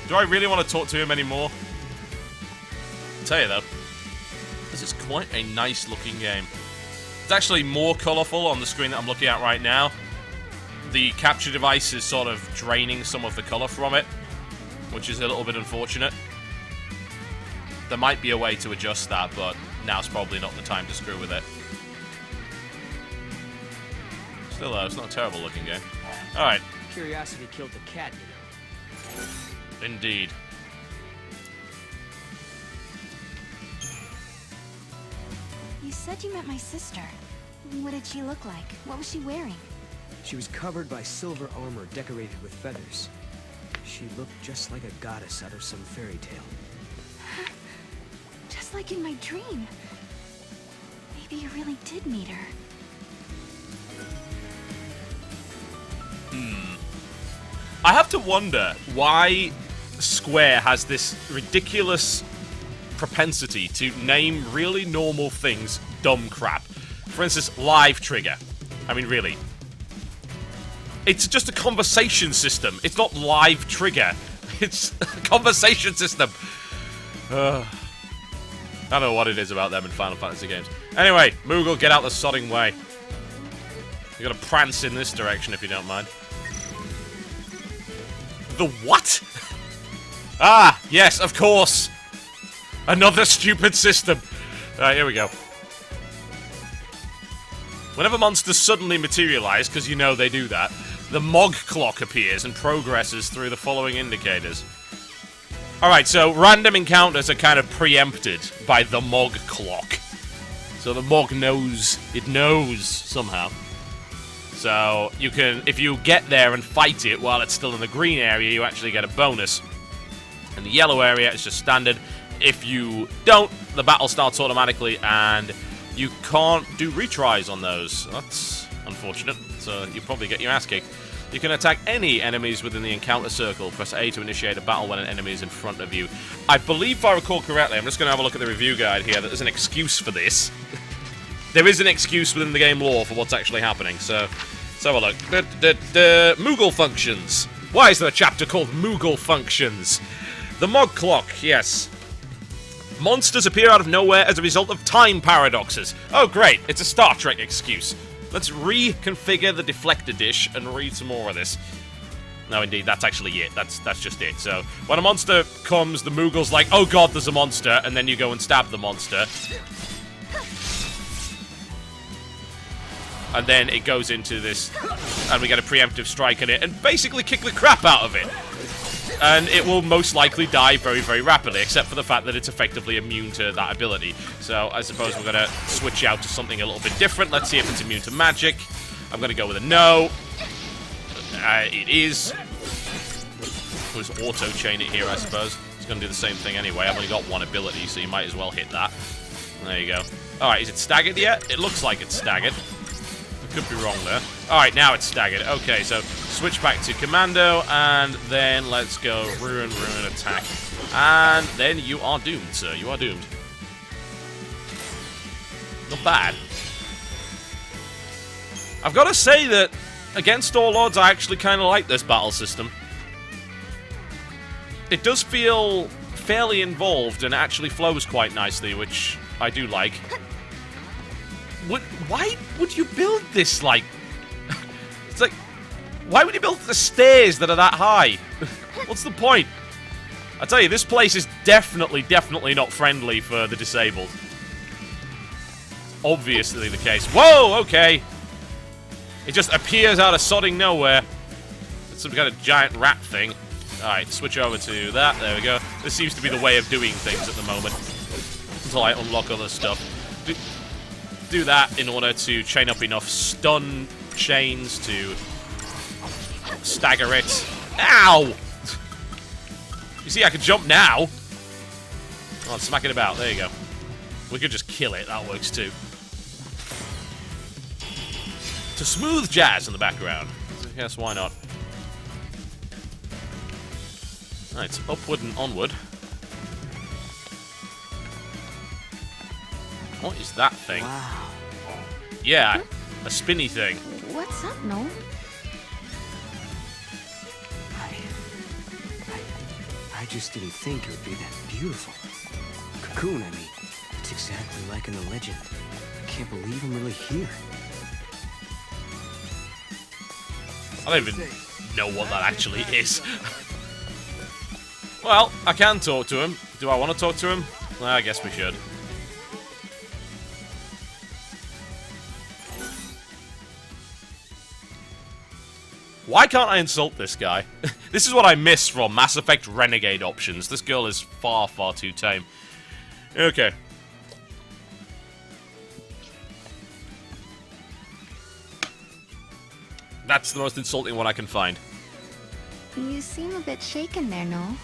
Do I really want to talk to him anymore? I'll tell you, though. This is quite a nice-looking game. It's actually more colourful on the screen that I'm looking at right now. The capture device is sort of draining some of the colour from it, which is a little bit unfortunate. There might be a way to adjust that, but now's probably not the time to screw with it. Still, though, it's not a terrible looking game. Alright. Curiosity killed the cat, you know. Indeed. You said you met my sister. What did she look like? What was she wearing? She was covered by silver armor decorated with feathers. She looked just like a goddess out of some fairy tale. Just like in my dream. Maybe you really did meet her. I have to wonder why Square has this ridiculous propensity to name really normal things dumb crap. For instance, live trigger. I mean, really. It's just a conversation system. It's not live trigger. It's a conversation system. I don't know what it is about them in Final Fantasy games. Anyway, Moogle, get out the sodding way. You gotta prance in this direction if you don't mind. The what? Ah, yes, of course. Another stupid system. Alright, here we go. Whenever monsters suddenly materialize, because you know they do that, the Mog clock appears and progresses through the following indicators. Alright, so random encounters are kind of preempted by the Mog clock. So the Mog knows, it knows somehow. So you can, if you get there and fight it while it's still in the green area, you actually get a bonus. In the yellow area, it's just standard. If you don't, the battle starts automatically, and you can't do retries on those. That's unfortunate, so you probably get your ass kicked. You can attack any enemies within the encounter circle. Press A to initiate a battle when an enemy is in front of you. I believe, if I recall correctly, I'm just going to have a look at the review guide here, that there's an excuse for this. There is an excuse within the game lore for what's actually happening, so let's have a look. Moogle functions. Why is there a chapter called Moogle functions? The Mog clock, yes. Monsters appear out of nowhere as a result of time paradoxes. Oh, great. It's a Star Trek excuse. Let's reconfigure the deflector dish and read some more of this. No, indeed, that's actually it. That's just it. So, when a monster comes, the Moogle's like, oh god, there's a monster, and then you go and stab the monster. And then it goes into this, and we get a preemptive strike in it, and basically kick the crap out of it. And it will most likely die very, very rapidly, except for the fact that it's effectively immune to that ability. So I suppose we're going to switch out to something a little bit different. Let's see if it's immune to magic. I'm going to go with a no. It is. We'll just auto-chain it here, I suppose. It's going to do the same thing anyway. I've only got one ability, so you might as well hit that. There you go. Alright, is it staggered yet? It looks like it's staggered. Could be wrong there. Alright, now it's staggered. Okay, so switch back to Commando, and then let's go Ruin, attack. And then you are doomed, sir. You are doomed. Not bad. I've got to say that, against all odds, I actually kind of like this battle system. It does feel fairly involved, and actually flows quite nicely, which I do like. Why would you build this, like... It's like... Why would you build the stairs that are that high? What's the point? I tell you, this place is definitely not friendly for the disabled. Obviously the case. Whoa, okay. It just appears out of sodding nowhere. It's some kind of giant rat thing. Alright, switch over to that. There we go. This seems to be the way of doing things at the moment. Until I unlock other stuff. Do that in order to chain up enough stun chains to stagger it. Ow! You see, I can jump now. Oh, smack it about. There you go. We could just kill it. That works too. To smooth jazz in the background. Yes, why not? Right, upward and onward. What is that thing? Wow. Yeah, a spinny thing. What's up, Noel? I just didn't think it would be that beautiful. Cocoon, I mean. It's exactly like in the legend. I can't believe I'm really here. I don't even know what that actually is. Well, I can talk to him. Do I want to talk to him? Well, I guess we should. Why can't I insult this guy? This is what I miss from Mass Effect Renegade options. This girl is far, far too tame. Okay. That's the most insulting one I can find. You seem a bit shaken there, Noel.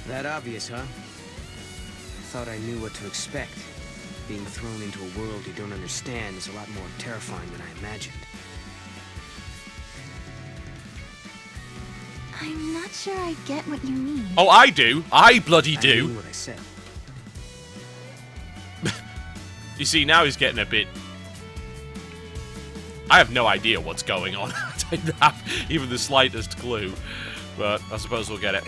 That obvious, huh? I thought I knew what to expect. Being thrown into a world you don't understand is a lot more terrifying than I imagined. I'm not sure I get what you mean. Oh, I do. I bloody I do. mean what I said. You see, now he's getting a bit... I have no idea what's going on. I don't have even the slightest clue. But I suppose we'll get it.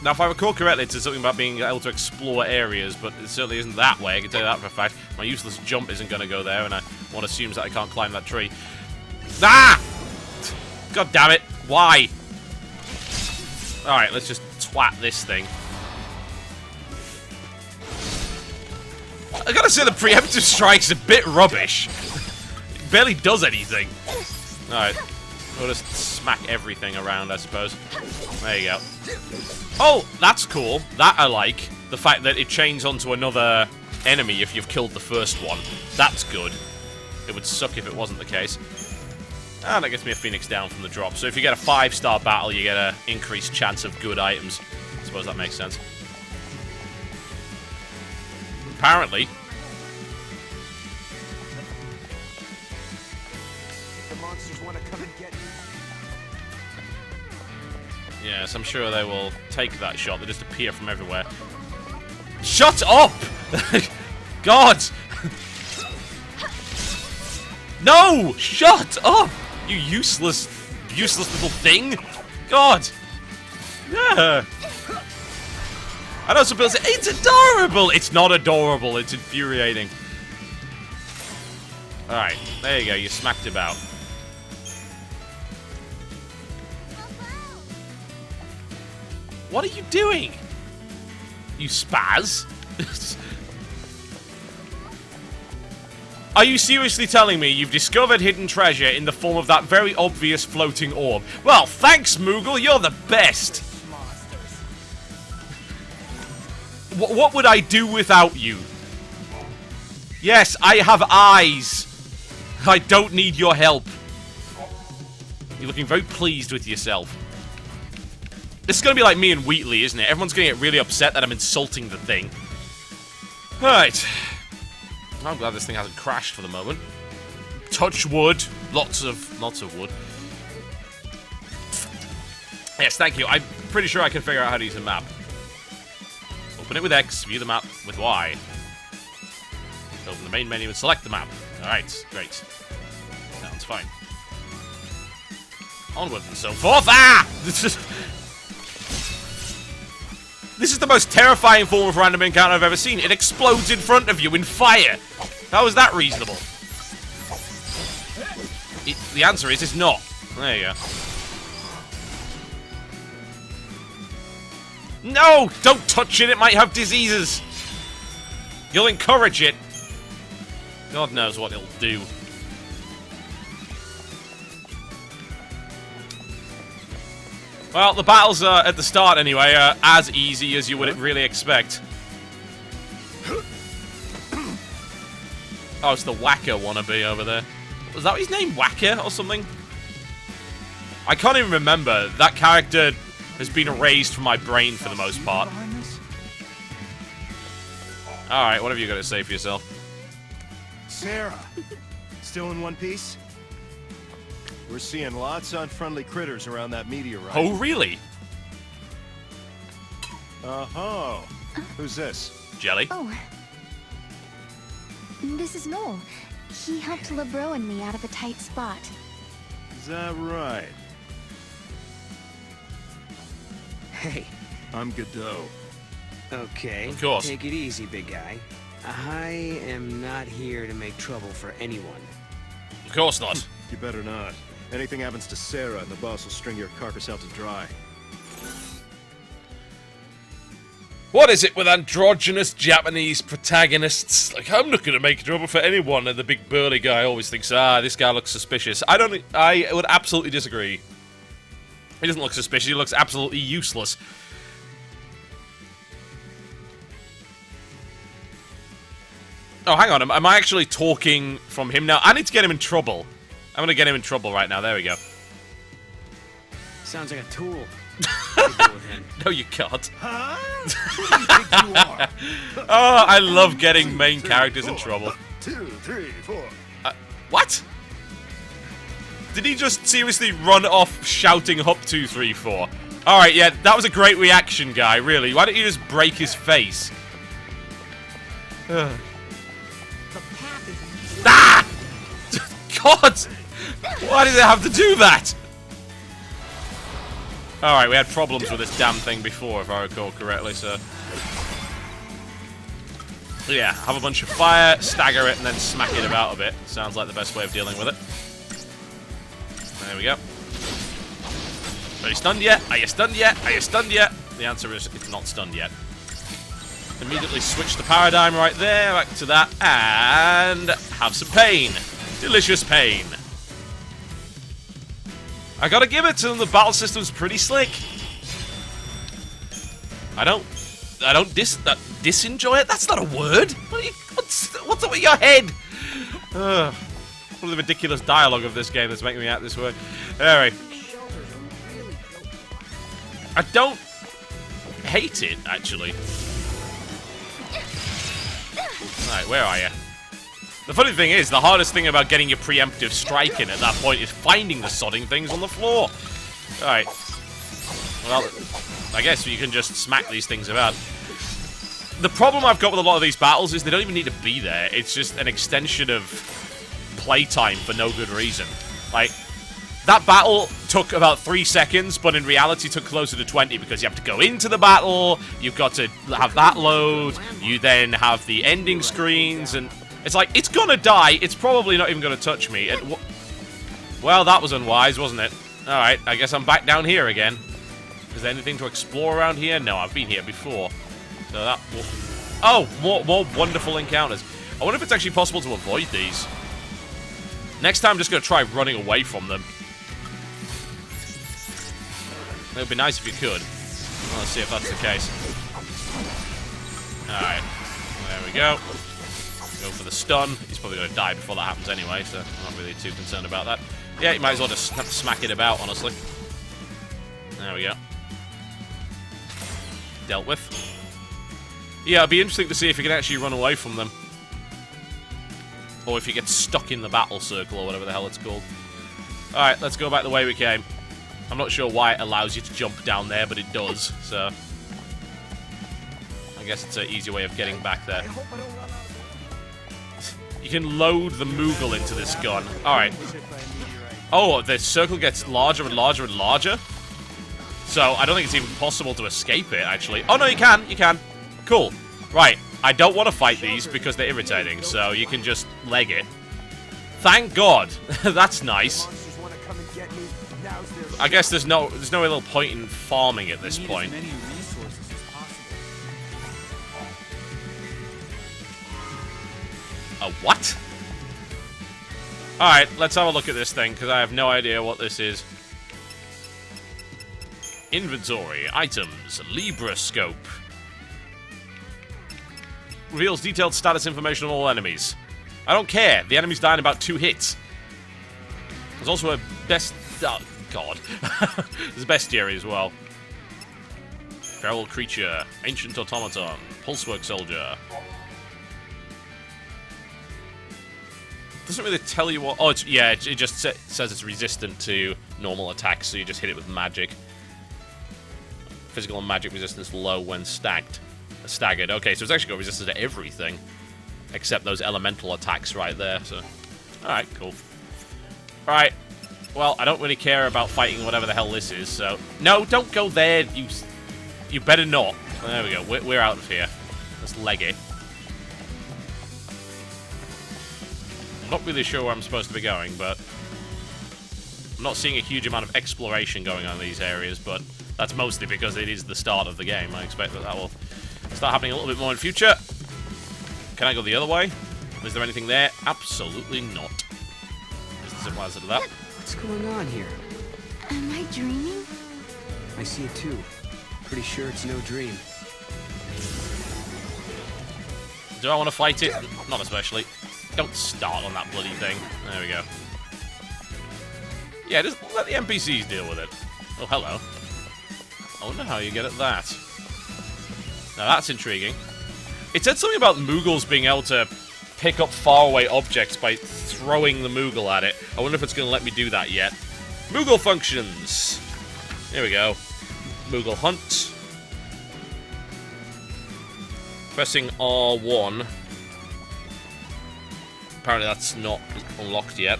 Now, if I recall correctly, it's something about being able to explore areas, but it certainly isn't that way. I can tell you that for a fact. My useless jump isn't going to go there, and one assumes that I can't climb that tree. Ah! God damn it. Why? Alright, let's just twat this thing. I gotta say, the preemptive strike's a bit rubbish. It barely does anything. Alright, we'll just smack everything around, I suppose. There you go. Oh, that's cool. That I like. The fact that it chains onto another enemy if you've killed the first one. That's good. It would suck if it wasn't the case. And that gets me a Phoenix down from the drop. So if you get a 5-star battle, you get an increased chance of good items. I suppose that makes sense. Apparently. The monsters want to come and get you. Yes, I'm sure they will take that shot. They just appear from everywhere. Shut up! God! No! Shut up! You useless little thing! God! Yeah! I know some people say, it's adorable! It's not adorable, it's infuriating. Alright, there you go, you smacked about. What are you doing? You spaz? Are you seriously telling me you've discovered hidden treasure in the form of that very obvious floating orb? Well, thanks, Moogle, you're the best! What would I do without you? Yes, I have eyes. I don't need your help. You're looking very pleased with yourself. This is going to be like me and Wheatley, isn't it? Everyone's going to get really upset that I'm insulting the thing. Alright. I'm glad this thing hasn't crashed for the moment. Touch wood. Lots of wood. Yes, thank you. I'm pretty sure I can figure out how to use a map. Open it with X, view the map with Y. Open the main menu and select the map. Alright, great. Sounds fine. Onward and so forth. Ah! This is the most terrifying form of random encounter I've ever seen. It explodes in front of you in fire. How is that reasonable? The answer is it's not. There you go. No! Don't touch it, it might have diseases! You'll encourage it. God knows what it'll do. Well, the battles at the start, anyway, are as easy as you would really expect. Oh, it's the Whacker wannabe over there. Was that his name? Whacker or something? I can't even remember. That character has been erased from my brain for the most part. Alright, what have you got to say for yourself? Sarah, still in one piece? We're seeing lots of unfriendly critters around that meteorite. Oh, really? Uh-huh. Who's this? Jelly? Oh, This is Noel. He helped LeBro and me out of a tight spot. Is that right? Hey, I'm Godot. okay. Of course. Take it easy, big guy. I am not here to make trouble for anyone. Of course not. You better not. Anything happens to Sarah, and the boss will string your carcass out to dry. What is it with androgynous Japanese protagonists? Like, I'm not going to make trouble for anyone, and the big burly guy always thinks, this guy looks suspicious. I would absolutely disagree. He doesn't look suspicious, he looks absolutely useless. Oh, hang on, am I actually talking from him now? I need to get him in trouble. I'm going to get him in trouble right now, there we go. Sounds like a tool. Deal with him. No, you can't. Huh? Who do you think you are? Oh, I love getting main characters in trouble. 2, 3, 4. What? Did he just seriously run off shouting Hup 2, 3, 4? Alright, yeah, that was a great reaction, guy, really. Why don't you just break his face? Ah! God! Why did they have to do that? Alright, we had problems with this damn thing before, if I recall correctly, so... Yeah, have a bunch of fire, stagger it, and then smack it about a bit. Sounds like the best way of dealing with it. There we go. Are you stunned yet? Are you stunned yet? Are you stunned yet? The answer is, it's not stunned yet. Immediately switch the paradigm right there, back to that, and have some pain. Delicious pain. I gotta give it to them, the battle system's pretty slick. I don't disenjoy it? That's not a word! What's up with your head? One of the ridiculous dialogue of this game that's making me act this way. Anyway. I don't hate it, actually. Alright, where are you? The funny thing is, the hardest thing about getting your preemptive strike in at that point is finding the sodding things on the floor. Alright. Well, I guess you can just smack these things about. The problem I've got with a lot of these battles is they don't even need to be there. It's just an extension of playtime for no good reason. Like, that battle took about 3 seconds, but in reality took closer to 20 because you have to go into the battle, you've got to have that load, you then have the ending screens, and it's like, it's gonna die, it's probably not even gonna touch me. Well, that was unwise, wasn't it? Alright, I guess I'm back down here again. Is there anything to explore around here? No, I've been here before. So that... Oh, more wonderful encounters. I wonder if it's actually possible to avoid these. Next time, I'm just gonna try running away from them. It would be nice if you could. Well, let's see if that's the case. Alright. There we go. Go for the stun. He's probably going to die before that happens anyway, so I'm not really too concerned about that. Yeah, you might as well just smack it about, honestly. There we go. Dealt with. Yeah, it'd be interesting to see if you can actually run away from them. Or if you get stuck in the battle circle, or whatever the hell it's called. Alright, let's go back the way we came. I'm not sure why it allows you to jump down there, but it does, so... I guess it's an easy way of getting back there. You can load the Moogle into this gun. Alright. Oh, the circle gets larger and larger and larger? So, I don't think it's even possible to escape it, actually. Oh, no, you can. You can. Cool. Right. I don't want to fight these because they're irritating, so you can just leg it. Thank God. That's nice. I guess there's no real point in farming at this point. A what? Alright, let's have a look at this thing, because I have no idea what this is. Inventory, items, Libra scope. Reveals detailed status information on all enemies. I don't care, the enemies die in about 2 hits. There's also a best... Oh, God. There's a bestiary as well. Feral creature, ancient automaton, pulsework soldier. Doesn't really tell you what... Oh, yeah, it just says it's resistant to normal attacks, so you just hit it with magic. Physical and magic resistance low when staggered. Okay, so it's actually got resistance to everything. except those elemental attacks right there, so... Alright, cool. Alright, well, I don't really care about fighting whatever the hell this is, so... No, don't go there, you better not. There we go, we're out of here. Let's leg it. I'm not really sure where I'm supposed to be going, but... I'm not seeing a huge amount of exploration going on in these areas, but that's mostly because it is the start of the game. I expect that will start happening a little bit more in future. Can I go the other way? Is there anything there? Absolutely not. Just as simple as that. What's going on here? Am I dreaming? I see it too. Pretty sure it's no dream. Do I want to fight it? Not especially. Don't start on that bloody thing. There we go. Yeah, just let the NPCs deal with it. Oh, hello. I wonder how you get at that. Now, that's intriguing. It said something about Moogles being able to pick up faraway objects by throwing the Moogle at it. I wonder if it's going to let me do that yet. Moogle functions. Here we go. Moogle hunt. Pressing R1. Apparently that's not unlocked yet.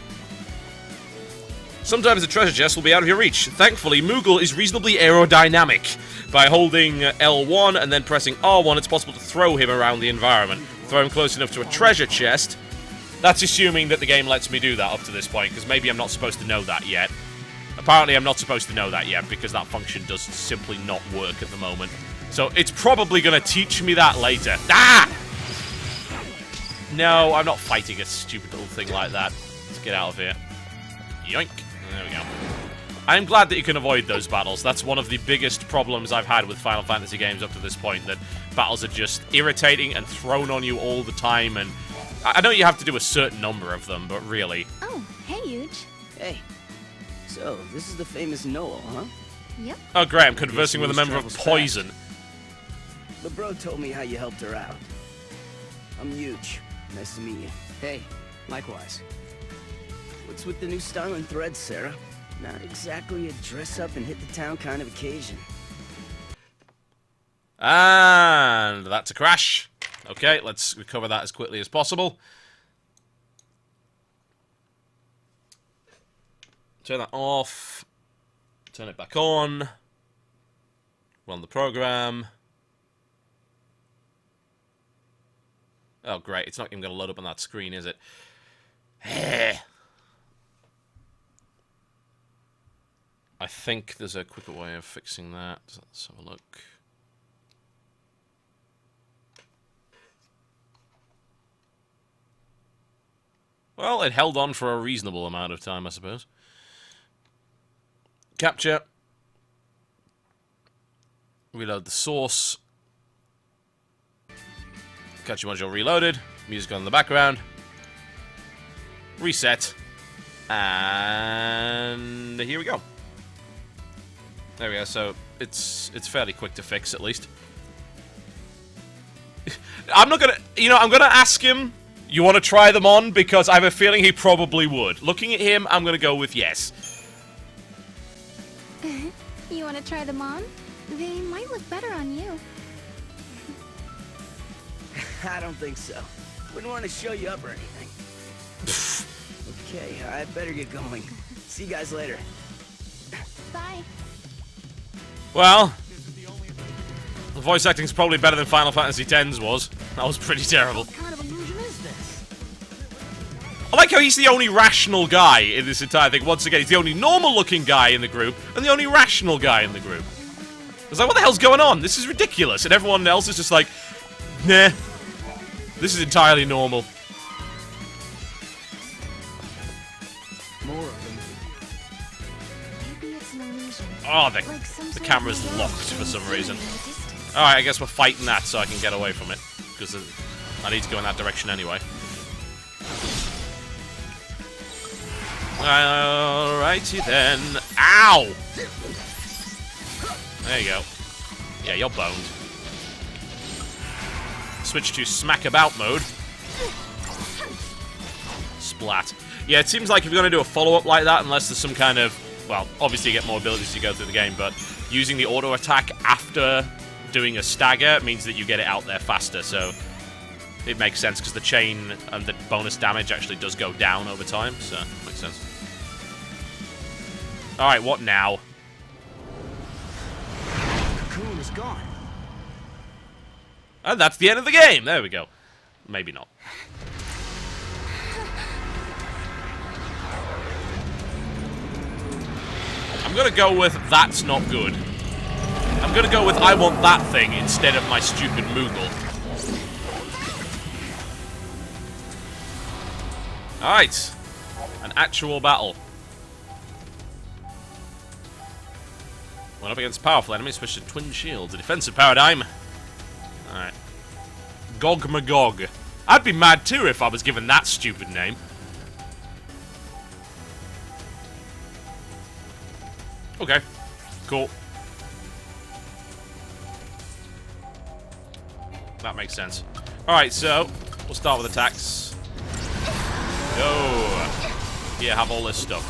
Sometimes a treasure chest will be out of your reach. Thankfully, Moogle is reasonably aerodynamic. By holding L1 and then pressing R1, it's possible to throw him around the environment. Throw him close enough to a treasure chest. That's assuming that the game lets me do that up to this point, because maybe I'm not supposed to know that yet. Apparently, I'm not supposed to know that yet, because that function does simply not work at the moment. So, it's probably going to teach me that later. Ah! No, I'm not fighting a stupid little thing like that. Let's get out of here. Yoink. There we go. I'm glad that you can avoid those battles. That's one of the biggest problems I've had with Final Fantasy games up to this point, that battles are just irritating and thrown on you all the time, and I know you have to do a certain number of them, but really... Oh, hey, Huge. Hey. So, this is the famous Noel, huh? Yep. Oh, great, I'm conversing with a member of Poison. The bro told me how you helped her out. I'm Huge. Nice to meet you. Hey, likewise. What's with the new style and threads, Sarah? Not exactly a dress up and hit the town kind of occasion. And that's a crash. Okay, let's recover that as quickly as possible. Turn that off. Turn it back on. Run the program. Oh, great. It's not even going to load up on that screen, is it? I think there's a quicker way of fixing that. Let's have a look. Well, it held on for a reasonable amount of time, I suppose. Capture. Reload the source. Capture module reloaded. Music on in the background. Reset. And here we go. There we go, so it's fairly quick to fix, at least. I'm not gonna... You know, I'm gonna ask him, you want to try them on? Because I have a feeling he probably would. Looking at him, I'm gonna go with yes. You want to try them on? They might look better on you. I don't think so. Wouldn't want to show you up or anything. Okay, I better get going. See you guys later. Bye. Well, the voice acting's probably better than Final Fantasy X's was. That was pretty terrible. What kind of illusion is this? I like how he's the only rational guy in this entire thing. Once again, he's the only normal-looking guy in the group, and the only rational guy in the group. I was like, what the hell's going on? This is ridiculous. And everyone else is just like, nah, this is entirely normal. More of them. Maybe it's an illusion. Oh, Like some the sort camera's of locked for some reason. in the distance. Alright, I guess we're fighting that so I can get away from it. Because I need to go in that direction anyway. Alrighty then. Ow! There you go. Yeah, you're boned. Switch to smack about mode. Splat. Yeah, it seems like if you're going to do a follow-up like that, unless there's some kind of... Well, obviously you get more abilities as you go through the game, but using the auto attack after doing a stagger means that you get it out there faster, so... it makes sense because the chain and the bonus damage actually does go down over time, so makes sense. Alright, what now? Cocoon is gone. And that's the end of the game! There we go. Maybe not. I'm gonna go with that's not good. I'm gonna go with I want that thing instead of my stupid Moogle. Alright. An actual battle. Went up against powerful enemies, switched to twin shields. A defensive paradigm. Alright. Gog Magog. I'd be mad too if I was given that stupid name. Okay. Cool. That makes sense. Alright, so we'll start with attacks. Go. Here, have all this stuff.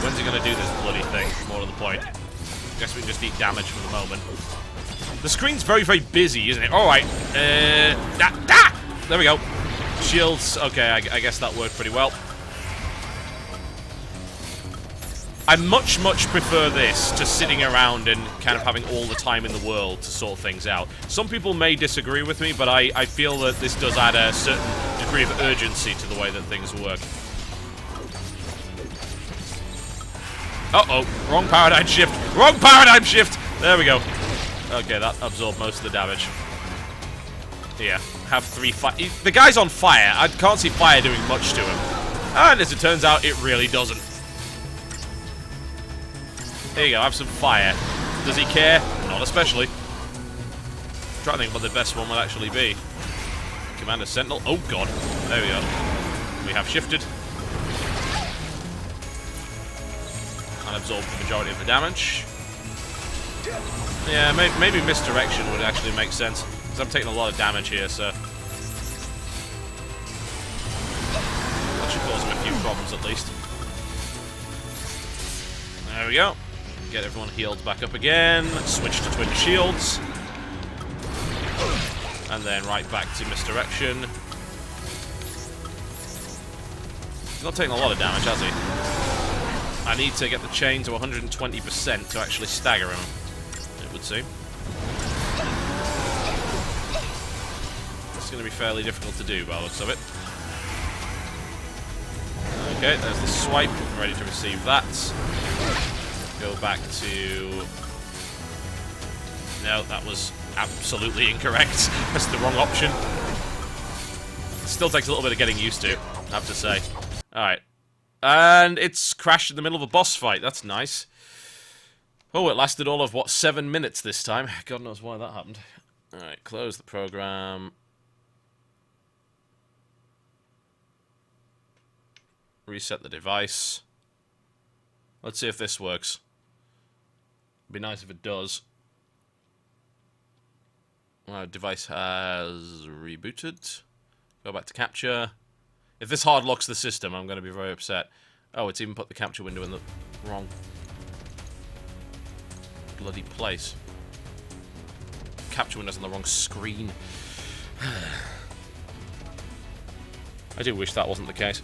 When's he gonna do this bloody thing? More to the point. Guess we can just eat damage for the moment. The screen's very, very busy, isn't it? Alright. There we go. Shields. Okay, I guess that worked pretty well. I much, much prefer this to sitting around and kind of having all the time in the world to sort things out. Some people may disagree with me, but I feel that this does add a certain degree of urgency to the way that things work. Uh-oh, wrong paradigm shift. Wrong paradigm shift! There we go. Okay, that absorbed most of the damage. Yeah, have 3 fire. The guy's on fire. I can't see fire doing much to him. And as it turns out, it really doesn't. There you go, have some fire. Does he care? Not especially. I'm trying to think what the best one would actually be. Commander Sentinel. Oh god. There we go. We have shifted. And absorbed the majority of the damage. Yeah, maybe misdirection would actually make sense. Because I'm taking a lot of damage here, so... that should cause him a few problems at least. There we go. Get everyone healed back up again. Switch to twin shields. And then right back to misdirection. He's not taking a lot of damage, has he? I need to get the chain to 120% to actually stagger him, it would seem. It's going to be fairly difficult to do by the looks of it. Okay, there's the swipe. Ready to receive that. Go back to... no, that was absolutely incorrect. That's the wrong option. Still takes a little bit of getting used to, I have to say. Alright. And it's crashed in the middle of a boss fight. That's nice. Oh, it lasted all of, what, 7 minutes this time? God knows why that happened. Alright, close the program. Reset the device. Let's see if this works. It'd be nice if it does. Our device has rebooted. Go back to capture. If this hard locks the system, I'm going to be very upset. Oh, it's even put the capture window in the wrong bloody place. Capture window's on the wrong screen. I do wish that wasn't the case.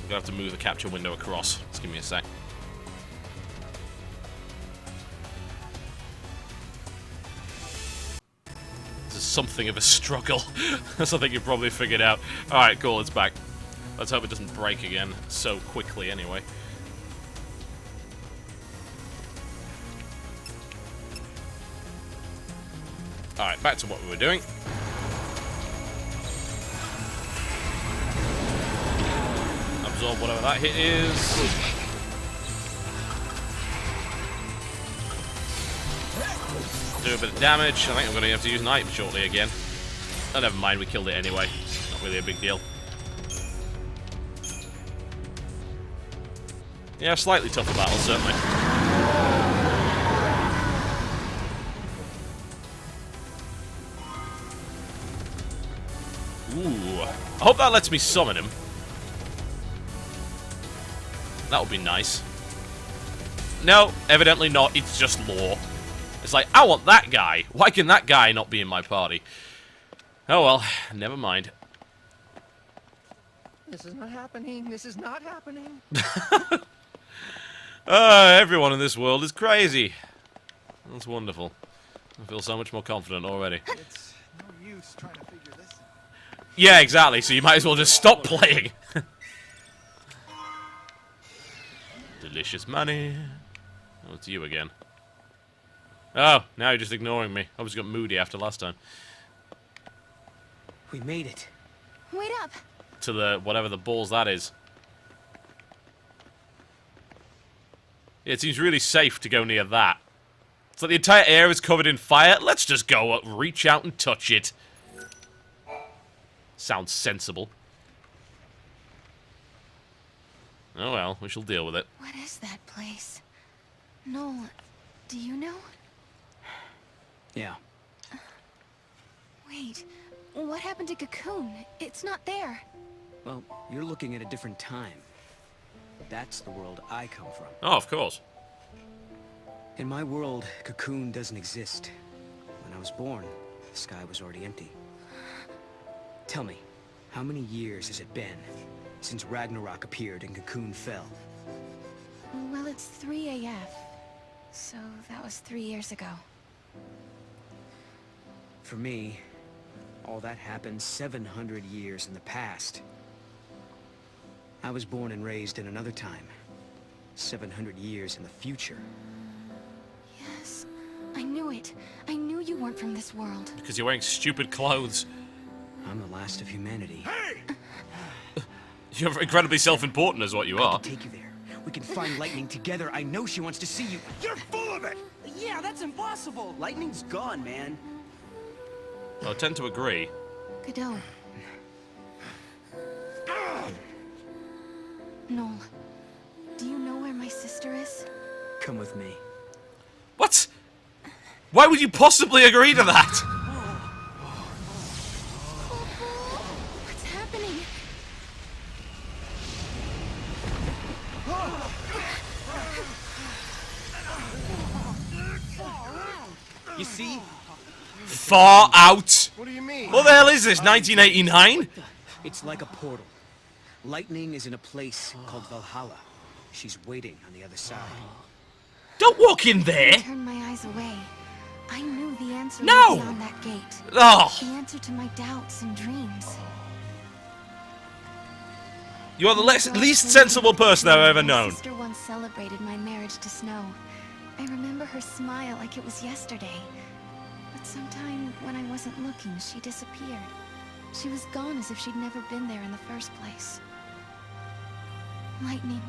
I'm going to have to move the capture window across. Just give me a sec. This is something of a struggle. That's something you probably figured out. Alright, cool, it's back. Let's hope it doesn't break again so quickly anyway. Alright, back to what we were doing. Absorb whatever that hit is. Do a bit of damage. I think I'm going to have to use an item shortly again. Oh, never mind, we killed it anyway. Not really a big deal. Yeah, slightly tougher battle, certainly. Ooh. I hope that lets me summon him. That would be nice. No, evidently not. It's just lore. It's like, I want that guy. Why can that guy not be in my party? Oh well, never mind. This is not happening. This is not happening. Everyone in this world is crazy. That's wonderful. I feel so much more confident already. It's no use trying to figure this out. Yeah, exactly, so you might as well just stop playing. Delicious money. Oh, it's you again. Oh, now you're just ignoring me. I was got moody after last time. We made it. Wait up! To the, whatever the balls that is. Yeah, it seems really safe to go near that. It's like the entire air is covered in fire. Let's just go up, reach out and touch it. Sounds sensible. Oh well, we shall deal with it. What is that place? Noel, do you know? Yeah. Wait, what happened to Cocoon? It's not there. Well, you're looking at a different time. That's the world I come from. Oh, of course. In my world, Cocoon doesn't exist. When I was born, the sky was already empty. Tell me, how many years has it been since Ragnarok appeared and Cocoon fell? Well, it's 3 AF. So that was 3 years ago. For me, all that happened 700 years in the past. I was born and raised in another time. 700 years in the future. Yes, I knew it. I knew you weren't from this world. Because you're wearing stupid clothes. I'm the last of humanity. You're incredibly self-important is what you I are. can take you there. We can find Lightning together. I know she wants to see you. You're full of it! Yeah, that's impossible. Lightning's gone, man. I tend to agree. Godot. Noel, do you know where my sister is? Come with me. What? Why would you possibly agree to that? What's happening? You see? Far out. What do you mean? What the hell is this, 1989? It's like a portal. Lightning is in a place called Valhalla. She's waiting on the other side. Don't walk in there. I turned my eyes away. I knew the answer No! was beyond that gate. Oh, The answer to my doubts and dreams. you are the least sensible person I've ever known. My sister once celebrated my marriage to Snow. I remember her smile like it was yesterday. But sometime when I wasn't looking, she disappeared. She was gone as if she'd never been there in the first place. Lightning,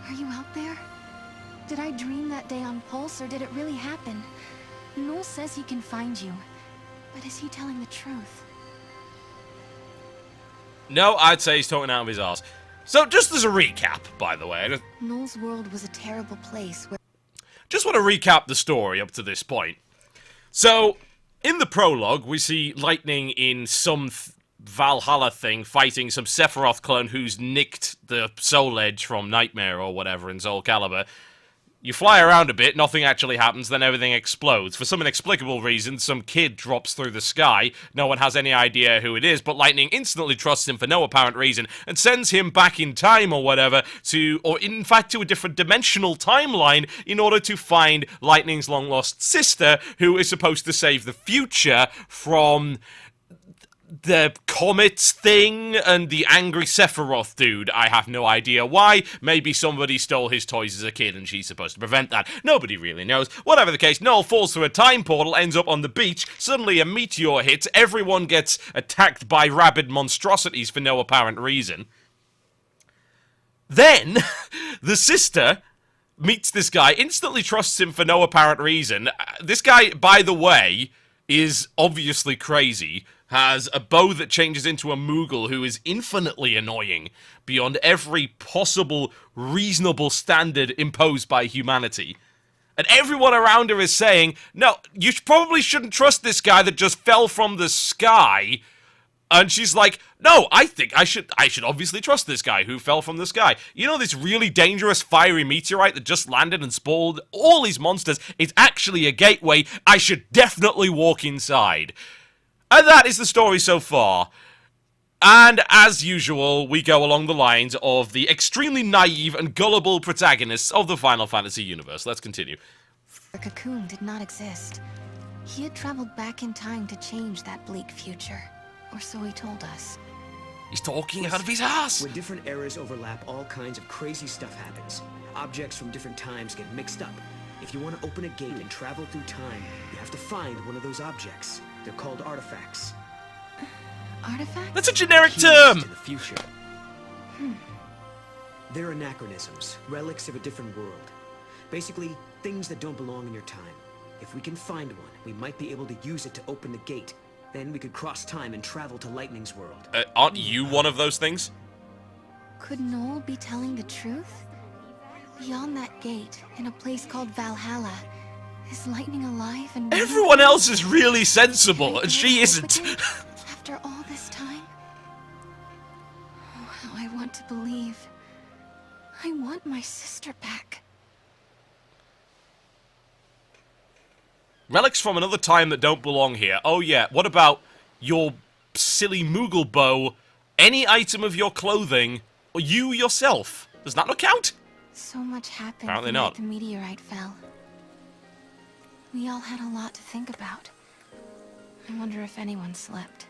are you out there? Did I dream that day on Pulse, or did it really happen? Noel says he can find you, but is he telling the truth? No, I'd say he's talking out of his arse. So, just as a recap, by the way, Noel's world was a terrible place where... just want to recap the story up to this point. So, in the prologue, we see Lightning in some Valhalla thing fighting some Sephiroth clone who's nicked the Soul Edge from Nightmare or whatever in Soul Calibur. You fly around a bit, nothing actually happens, then everything explodes. For some inexplicable reason, some kid drops through the sky. No one has any idea who it is, but Lightning instantly trusts him for no apparent reason and sends him back in time or whatever to, or in fact to a different dimensional timeline in order to find Lightning's long-lost sister, who is supposed to save the future from the comets thing and the angry Sephiroth dude. I have no idea why. Maybe somebody stole his toys as a kid and she's supposed to prevent that. Nobody really knows. Whatever the case, Noel falls through a time portal, ends up on the beach, suddenly a meteor hits, everyone gets attacked by rabid monstrosities for no apparent reason. Then, the sister meets this guy, instantly trusts him for no apparent reason. This guy, by the way, is obviously crazy, has a bow that changes into a Moogle who is infinitely annoying beyond every possible reasonable standard imposed by humanity. And everyone around her is saying, no, you probably shouldn't trust this guy that just fell from the sky. And she's like, no, I think I should obviously trust this guy who fell from the sky. You know, this really dangerous fiery meteorite that just landed and spawned all these monsters is actually a gateway. I should definitely walk inside. And that is the story so far. And as usual, we go along the lines of the extremely naive and gullible protagonists of the Final Fantasy universe. Let's continue. The cocoon did not exist. He had traveled back in time to change that bleak future. Or so he told us. He's talking out of his ass. When different eras overlap, all kinds of crazy stuff happens. Objects from different times get mixed up. If you want to open a gate and travel through time, you have to find one of those objects. They're called artifacts. Artifacts? That's a generic Keys term. to the future. They're anachronisms, relics of a different world. Basically, things that don't belong in your time. If we can find one, we might be able to use it to open the gate. Then we could cross time and travel to Lightning's world. Aren't you one of those things? Could Noel be telling the truth? Beyond that gate, in a place called Valhalla, is Lightning alive and... Everyone else is really sensible, and she Can I isn't. open it after all this time? Oh, how I want to believe. I want my sister back. Relics from another time that don't belong here. Oh yeah, what about your silly Moogle bow, any item of your clothing, or you yourself? Does that not count? So much happened Apparently the night not. the meteorite fell. We all had a lot to think about. I wonder if anyone slept.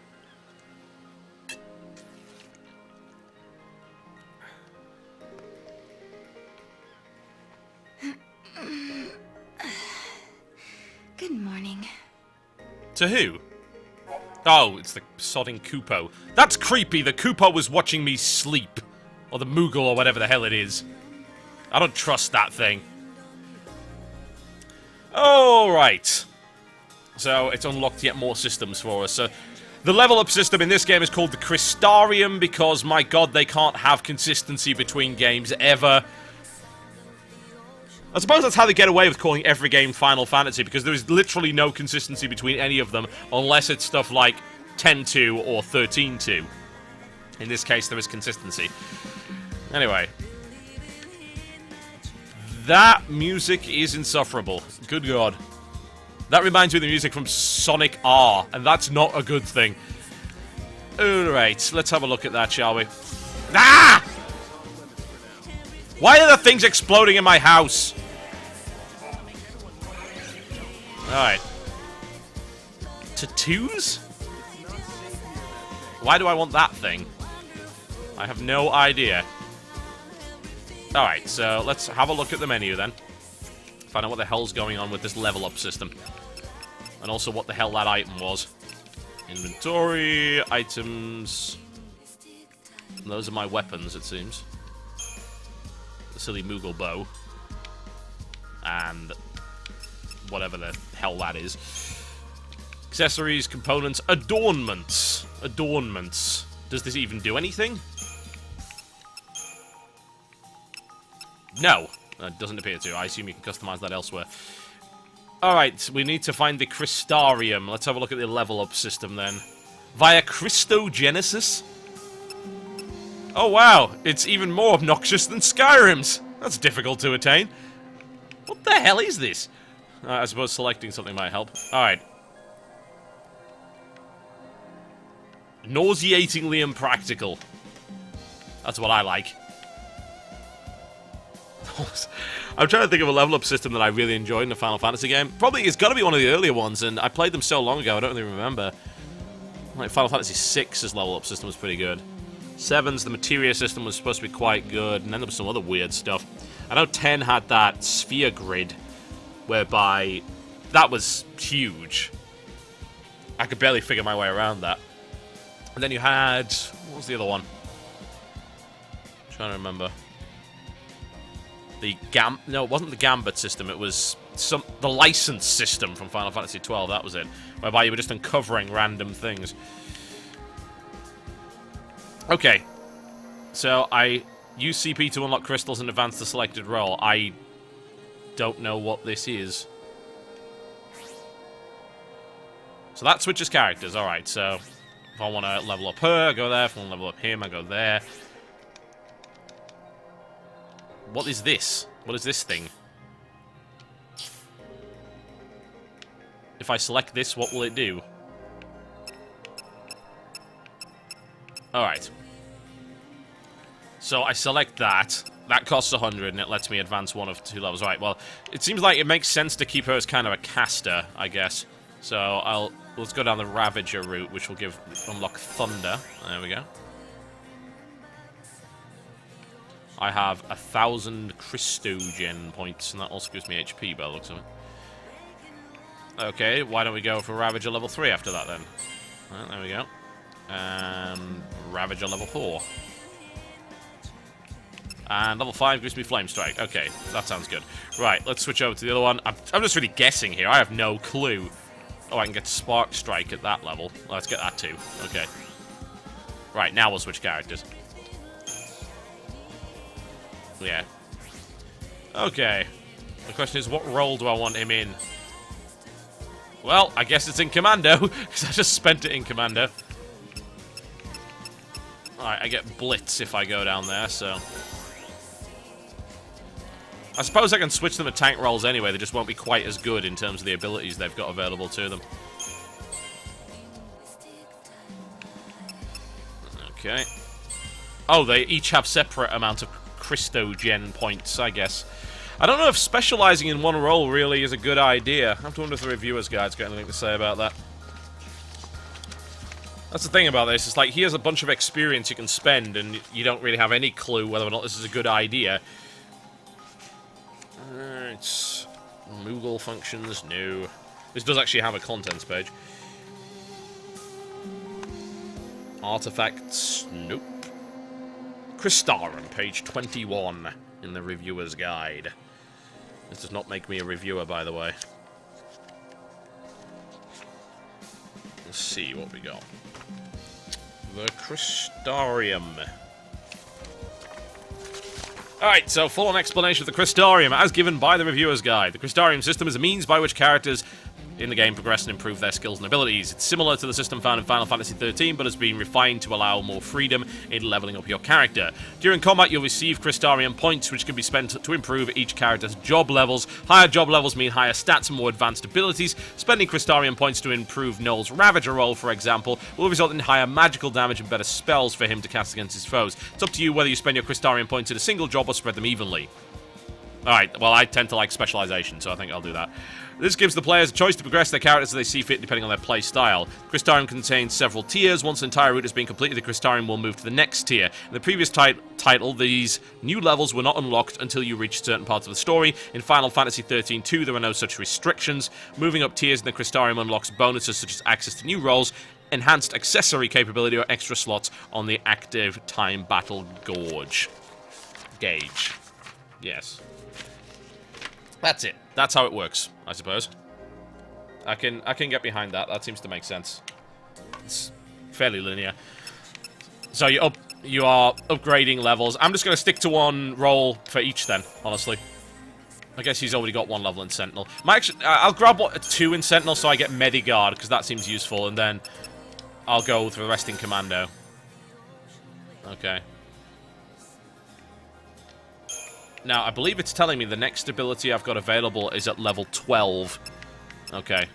Good morning. To who? Oh, it's the sodding Kupo. That's creepy. The Kupo was watching me sleep. Or the Moogle, or whatever the hell it is. I don't trust that thing. Alright. So, it's unlocked yet more systems for us. So, the level up system in this game is called the Crystarium because, my god, they can't have consistency between games ever. I suppose that's how they get away with calling every game Final Fantasy, because there is literally no consistency between any of them, unless it's stuff like 10-2 or 13-2. In this case, there is consistency. Anyway. That music is insufferable. Good god. That reminds me of the music from Sonic R, and that's not a good thing. Alright, let's have a look at that, shall we? Ah! Why are the things exploding in my house? Alright. Tattoos? Why do I want that thing? I have no idea. Alright, so let's have a look at the menu then. Find out what the hell's going on with this level up system. And also what the hell that item was. Inventory, items. Those are my weapons, it seems. The silly Moogle bow. And whatever the hell that is. Accessories, components, adornments. Adornments. Does this even do anything? No. It doesn't appear to. I assume you can customize that elsewhere. Alright, we need to find the Crystarium. Let's have a look at the level up system then. Via Christogenesis? Oh wow, it's even more obnoxious than Skyrim's. That's difficult to attain. What the hell is this? I suppose selecting something might help. Alright. Nauseatingly impractical. That's what I like. I'm trying to think of a level up system that I really enjoyed in a Final Fantasy game. Probably it's got to be one of the earlier ones, and I played them so long ago I don't really remember. Like Final Fantasy VI's level up system was pretty good. 7's, the materia system was supposed to be quite good, and then there was some other weird stuff. I know 10 had that sphere grid, whereby that was huge. I could barely figure my way around that. And then you had... what was the other one? I'm trying to remember. The no, it wasn't the Gambit system, it was the license system from Final Fantasy XII, that was it. Whereby you were just uncovering random things. Okay. So, I use CP to unlock crystals and advance the selected role. I don't know what this is. So that switches characters, alright, so... If I want to level up her, I go there. If I want to level up him, I go there. What is this? What is this thing? If I select this, what will it do? Alright. So I select that. That costs 100, and it lets me advance 1 of 2 levels. Right, well, it seems like it makes sense to keep her as kind of a caster, I guess. So let's go down the Ravager route, which will unlock Thunder. There we go. I have 1,000 Christogen points, and that also gives me HP by the looks of it. Okay, why don't we go for Ravager level 3 after that, then? Right, there we go. Ravager level 4. And level 5 gives me Flame Strike. Okay, that sounds good. Right, let's switch over to the other one. I'm just really guessing here. I have no clue. Oh, I can get Spark Strike at that level. Let's get that too. Okay. Right, now we'll switch characters. Yeah. Okay. The question is, what role do I want him in? Well, I guess it's in Commando, because I just spent it in Commando. Alright, I get Blitz if I go down there, so... I suppose I can switch them to tank roles anyway, they just won't be quite as good in terms of the abilities they've got available to them. Okay. Oh, they each have separate amount of Christogen points, I guess. I don't know if specializing in one role really is a good idea. I have to wonder if the reviewer's guide's got anything to say about that. That's the thing about this, it's like, here's a bunch of experience you can spend, and you don't really have any clue whether or not this is a good idea. It's... Moogle functions, no. This does actually have a contents page. Artifacts, nope. Cristarum, page 21 in the reviewer's guide. This does not make me a reviewer, by the way. Let's see what we got. The Crystarium. Alright, so full-on explanation of the Crystarium, as given by the reviewer's guide. The Crystarium system is a means by which characters in the game progress and improve their skills and abilities. It's similar to the system found in Final Fantasy XIII, but has been refined to allow more freedom in leveling up your character. During combat, you'll receive Crystarium points, which can be spent to improve each character's job levels. Higher job levels mean higher stats and more advanced abilities. Spending Crystarium points to improve Noel's Ravager role, for example, will result in higher magical damage and better spells for him to cast against his foes. It's up to you whether you spend your Crystarium points in a single job or spread them evenly. Alright, well, I tend to like specialization, so I think I'll do that. This gives the players a choice to progress their characters as they see fit, depending on their play style. Crystarium contains several tiers. Once the entire route has been completed, the Crystarium will move to the next tier. In the previous title, these new levels were not unlocked until you reached certain parts of the story. In Final Fantasy XIII-2, there are no such restrictions. Moving up tiers in the Crystarium unlocks bonuses such as access to new roles, enhanced accessory capability, or extra slots on the active time battle gauge. Gauge. Yes. That's it. That's how it works, I suppose. I can get behind that. That seems to make sense. It's fairly linear. So you are upgrading levels. I'm just going to stick to one role for each then, honestly. I guess he's already got one level in Sentinel. I'll grab 2 in Sentinel so I get Medigard, because that seems useful, and then I'll go for the rest in Commando. Okay. Now, I believe it's telling me the next ability I've got available is at level 12. Okay.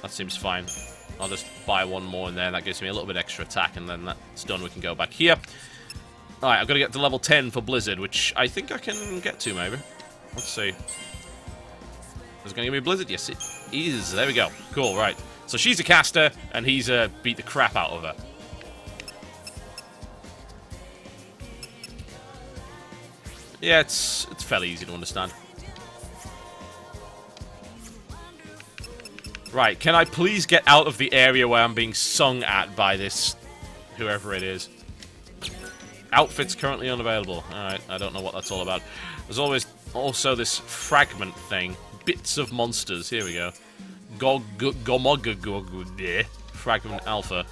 That seems fine. I'll just buy one more in there. That gives me a little bit extra attack, and then that's done. We can go back here. Alright, I've got to get to level 10 for Blizzard, which I think I can get to, maybe. Let's see. Is it going to give me Blizzard? Yes, it is. There we go. Cool, right. So she's a caster, and he's beat the crap out of her. Yeah, it's fairly easy to understand. Right, can I please get out of the area where I'm being sung at by this whoever it is? Outfits currently unavailable. Alright, I don't know what that's all about. There's always also this fragment thing. Bits of monsters. Here we go. Fragment Alpha.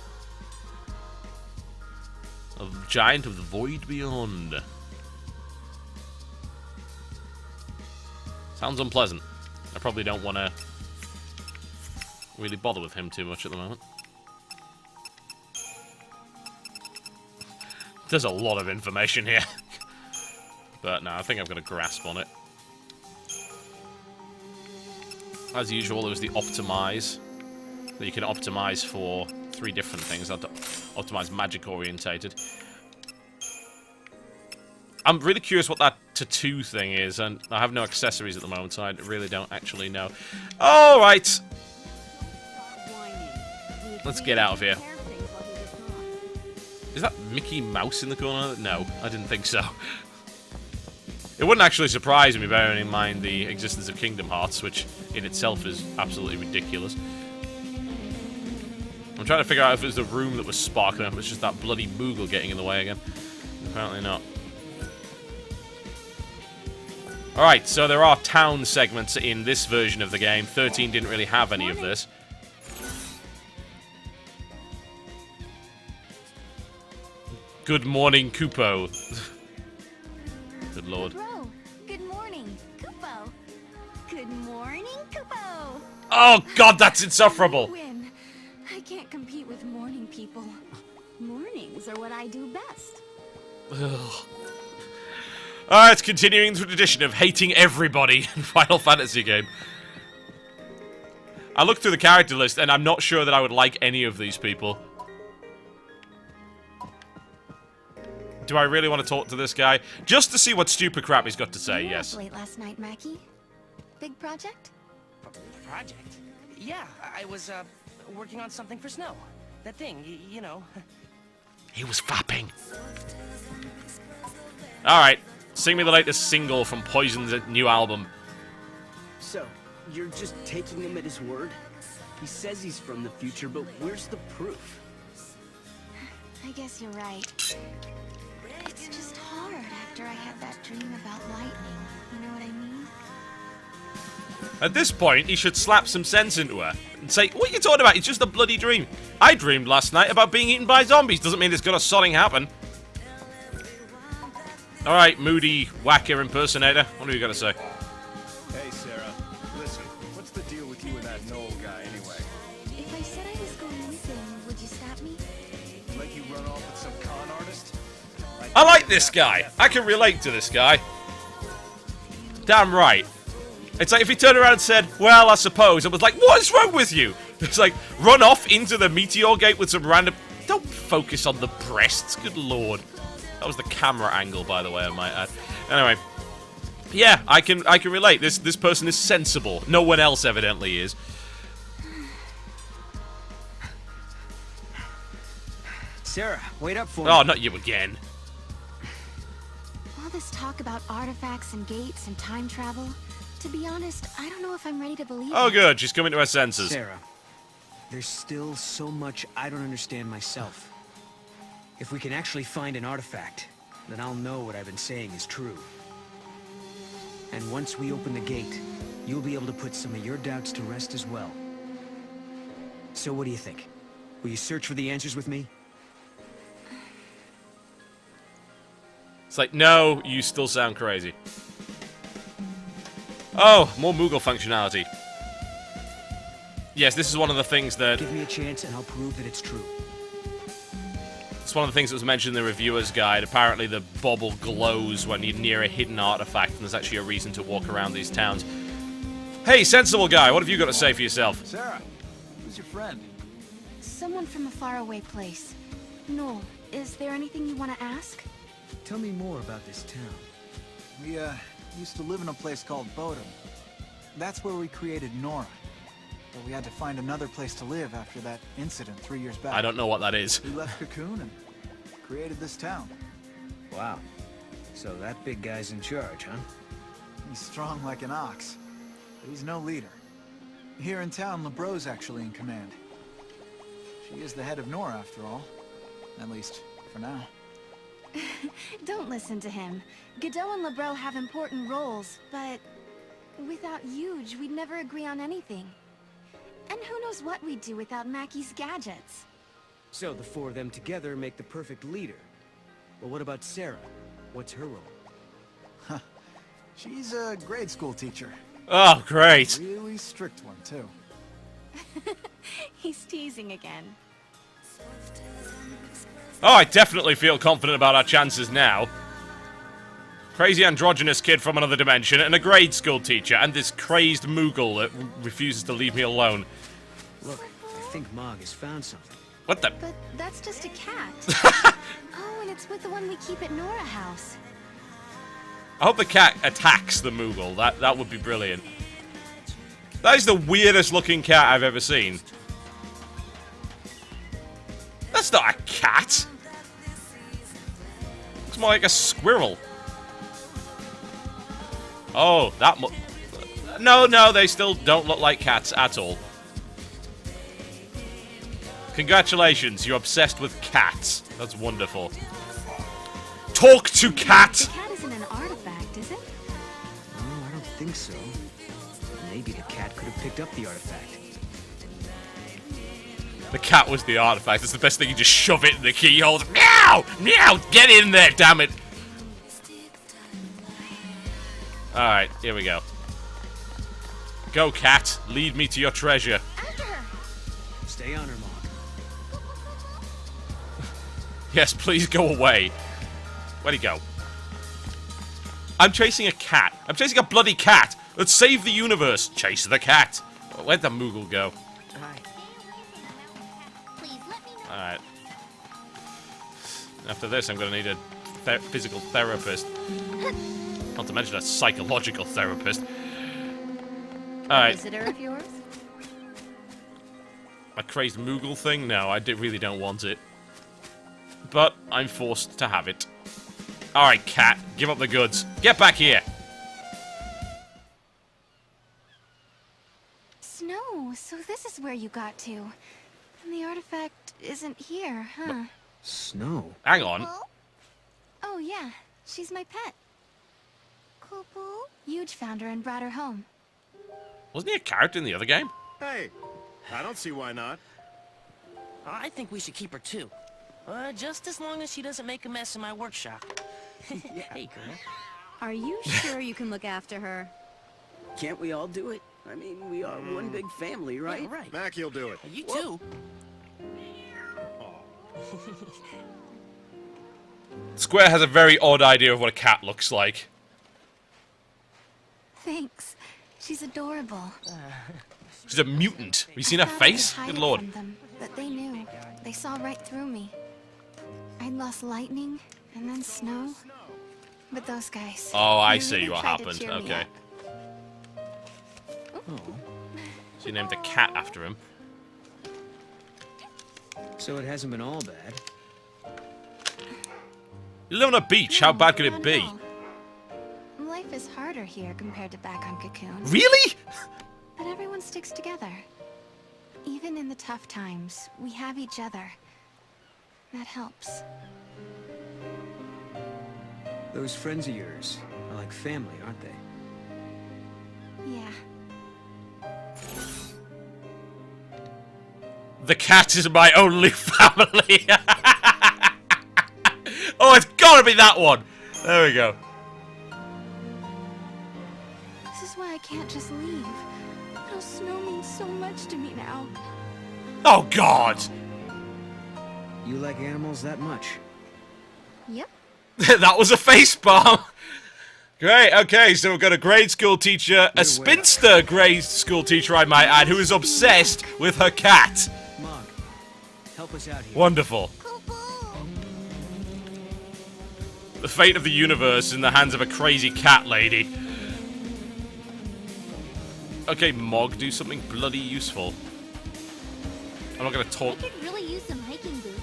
A giant of the void beyond. Sounds unpleasant. I probably don't want to really bother with him too much at the moment. There's a lot of information here. But no, I think I've got a grasp on it. As usual, there was the optimize. That you can optimize for 3 different things. I'll optimize magic orientated. I'm really curious what that tattoo thing is, and I have no accessories at the moment, so I really don't actually know. Alright! Let's get out of here. Is that Mickey Mouse in the corner? No, I didn't think so. It wouldn't actually surprise me, bearing in mind the existence of Kingdom Hearts, which in itself is absolutely ridiculous. I'm trying to figure out if it was the room that was sparkling up, it's just that bloody Moogle getting in the way again. Apparently not. Alright, so there are town segments in this version of the game. 13 didn't really have any of this. Good morning, Kupo. Good lord. Bro, good morning, Kupo. Good morning, Kupo. Oh god, that's insufferable! Win. I can't compete with morning people. Mornings are what I do best. Alright, continuing the tradition of hating everybody in Final Fantasy game. I looked through the character list and I'm not sure that I would like any of these people. Do I really want to talk to this guy? Just to see what stupid crap he's got to say, yes. Late last night, Mackie. Big project? Project? Yeah, I was, working on something for Snow. That thing, you know. He was fapping. Alright, sing me the latest single from Poison's new album. So, you're just taking him at his word? He says he's from the future, but where's the proof? I guess you're right. It's just hard after I had that dream about lightning. You know what I mean? At this point, he should slap some sense into her and say, what are you talking about? It's just a bloody dream. I dreamed last night about being eaten by zombies. Doesn't mean it's gonna sodding happen. Alright, moody, whacker impersonator. What have you got to say? Hey, Sarah. Listen, what's the deal with you and that Noel guy, anyway? If I said I was going with him, would you stop me? Like you run off with some con artist? I like this guy. I can relate to this guy. Damn right. It's like if he turned around and said, well, I suppose, I was like, what is wrong with you? It's like, run off into the meteor gate with some random... Don't focus on the breasts, good lord. That was the camera angle, by the way, I might add. Anyway. Yeah, I can relate. This person is sensible. No one else evidently is. Sarah, wait up for me. Oh, not you again. All this talk about artifacts and gates and time travel, to be honest, I don't know if I'm ready to believe Oh, it. good. She's coming to her senses. Sarah, there's still so much I don't understand myself. If we can actually find an artifact, then I'll know what I've been saying is true. And once we open the gate, you'll be able to put some of your doubts to rest as well. So what do you think? Will you search for the answers with me? It's like, no, you still sound crazy. Oh, more Moogle functionality. Yes, this is one of the things that... Give me a chance and I'll prove that it's true. It's one of the things that was mentioned in the reviewer's guide. Apparently the bauble glows when you're near a hidden artifact, and there's actually a reason to walk around these towns. Hey, sensible guy, what have you got to say for yourself? Sarah, who's your friend? Someone from a faraway place. Noel, is there anything you want to ask? Tell me more about this town. We, used to live in a place called Bodum. That's where we created Nora. But we had to find another place to live after that incident 3 years back. I don't know what that is. We left Cocoon and created this town. Wow. So that big guy's in charge, huh? He's strong like an ox, but he's no leader. Here in town, LeBrow's actually in command. She is the head of Nora, after all. At least, for now. Don't listen to him. Godot and LeBrow have important roles, but without Yuge, we'd never agree on anything. And who knows what we'd do without Mackie's gadgets. So the four of them together make the perfect leader. Well, what about Sarah? What's her role? She's a grade school teacher. Oh, great. Really strict one, too. He's teasing again. Oh, I definitely feel confident about our chances now. Crazy androgynous kid from another dimension, and a grade school teacher, and this crazed Moogle that refuses to leave me alone. Look, I think Mog has found something. What the? But that's just a cat. Oh, and it's with the one we keep at Nora House. I hope the cat attacks the Moogle. That would be brilliant. That is the weirdest looking cat I've ever seen. That's not a cat. Looks more like a squirrel. Oh, no, they still don't look like cats at all. Congratulations, you're obsessed with cats. That's wonderful. Talk to cat! The cat isn't an artifact, is it? No, I don't think so. Maybe the cat could have picked up the artifact. The cat was the artifact. It's the best thing. You just shove it in the keyhole. Meow! Meow! Get in there, damn it! Alright, here we go. Go, cat. Lead me to your treasure. After her. Stay on her, Mog. Yes, please go away. Where'd he go? I'm chasing a cat. I'm chasing a bloody cat. Let's save the universe. Chase the cat. Where'd the Moogle go? Alright. After this, I'm gonna need a physical therapist. Not to mention a psychological therapist. Alright. Visitor of yours? A crazed Moogle thing? No, I really don't want it. But I'm forced to have it. Alright, cat. Give up the goods. Get back here! Snow, so this is where you got to. And the artifact isn't here, huh? Snow? Hang on. Oh, yeah. She's my pet. Kupu? Huge found her and brought her home. Wasn't he a character in the other game? Hey, I don't see why not. I think we should keep her too. Just as long as she doesn't make a mess in my workshop. Hey, girl. Are you sure you can look after her? Can't we all do it? I mean, we are one big family, right? Yeah, right. Mac, you'll do it. You too. Square has a very odd idea of what a cat looks like. Thanks. She's adorable. She's a mutant. Have you seen her I thought I could face? hide Good it lord. from them, but they knew. They saw right through me. I'd lost lightning, and then snow. But those guys... Oh, I they see really what tried to happened. cheer me Okay. up. So you named a cat after him. So it hasn't been all bad. You live on a beach. How bad could it Not be? at all. Life is harder here compared to back on Cocoon. Really? But everyone sticks together. Even in the tough times, we have each other. That helps. Those friends of yours are like family, aren't they? Yeah. The cat is my only family. Oh, it's gotta be that one. There we go. This is why I can't just leave. Little snow means so much to me now. Oh, God. You like animals that much? Yep. That was a face bomb. Great, okay, so we've got a grade school teacher, a spinster grade school teacher, I might add, who is obsessed with her cat. Mog, help us out here. Wonderful. The fate of the universe in the hands of a crazy cat lady. Okay, Mog, do something bloody useful. I'm not gonna talk. I could really use some hiking boots.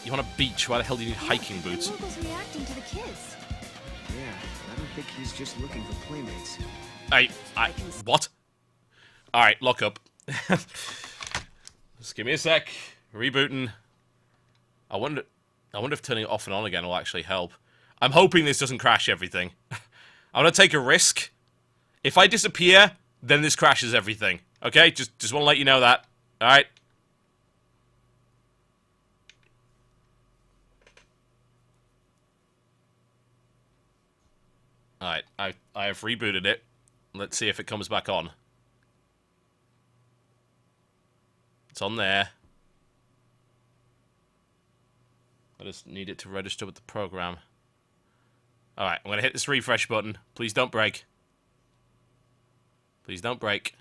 You on a beach? Why the hell do you need hiking boots? Moogle's reacting to the kiss. Yeah, I don't think he's just looking for playmates. What? Alright, lock up. Just give me a sec. Rebooting. I wonder if turning it off and on again will actually help. I'm hoping this doesn't crash everything. I'm gonna take a risk. If I disappear, then this crashes everything. Okay? Just want to let you know that. Alright? Alright, I have rebooted it. Let's see if it comes back on. It's on there. I just need it to register with the program. Alright, I'm going to hit this refresh button. Please don't break. Please don't break.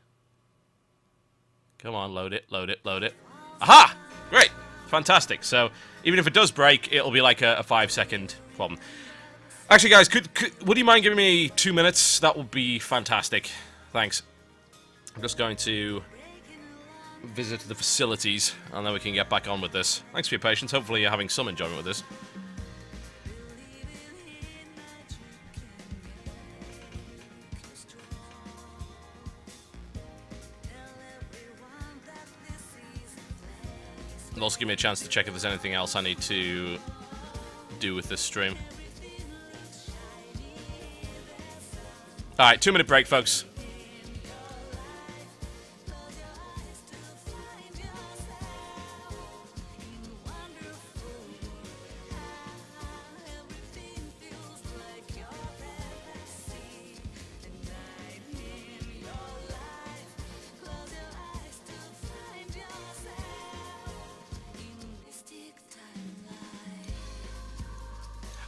Come on, load it, load it, load it. Aha! Great! Fantastic. So, even if it does break, it'll be like a 5-second problem. Actually, guys, would you mind giving me 2 minutes? That would be fantastic. Thanks. I'm just going to visit the facilities, and then we can get back on with this. Thanks for your patience. Hopefully you're having some enjoyment with this. It'll also give me a chance to check if there's anything else I need to do with this stream. Alright, 2-minute break, folks.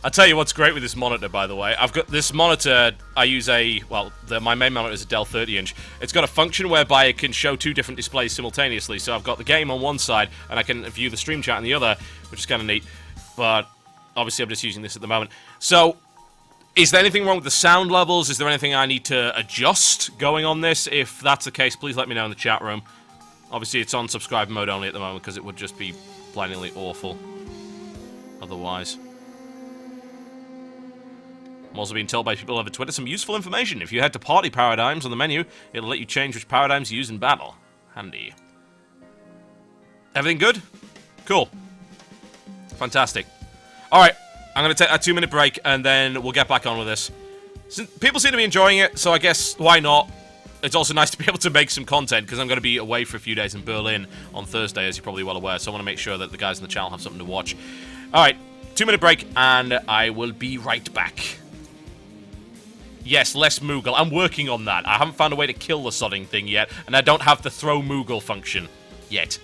I'll tell you what's great with this monitor, by the way. I've got this monitor, I use my main monitor is a Dell 30-inch. It's got a function whereby it can show 2 different displays simultaneously. So I've got the game on one side, and I can view the stream chat on the other, which is kind of neat. But obviously I'm just using this at the moment. So, is there anything wrong with the sound levels? Is there anything I need to adjust going on this? If that's the case, please let me know in the chat room. Obviously it's on subscribe mode only at the moment, because it would just be blindingly awful otherwise. I'm also being told by people over Twitter some useful information. If you head to Party Paradigms on the menu, it'll let you change which paradigms you use in battle. Handy. Everything good? Cool. Fantastic. Alright, I'm going to take a 2-minute break, and then we'll get back on with this. People seem to be enjoying it, so I guess, why not? It's also nice to be able to make some content, because I'm going to be away for a few days in Berlin on Thursday, as you're probably well aware, so I want to make sure that the guys in the channel have something to watch. Alright, 2-minute break, and I will be right back. Yes, less Moogle. I'm working on that. I haven't found a way to kill the sodding thing yet, and I don't have the throw Moogle function yet.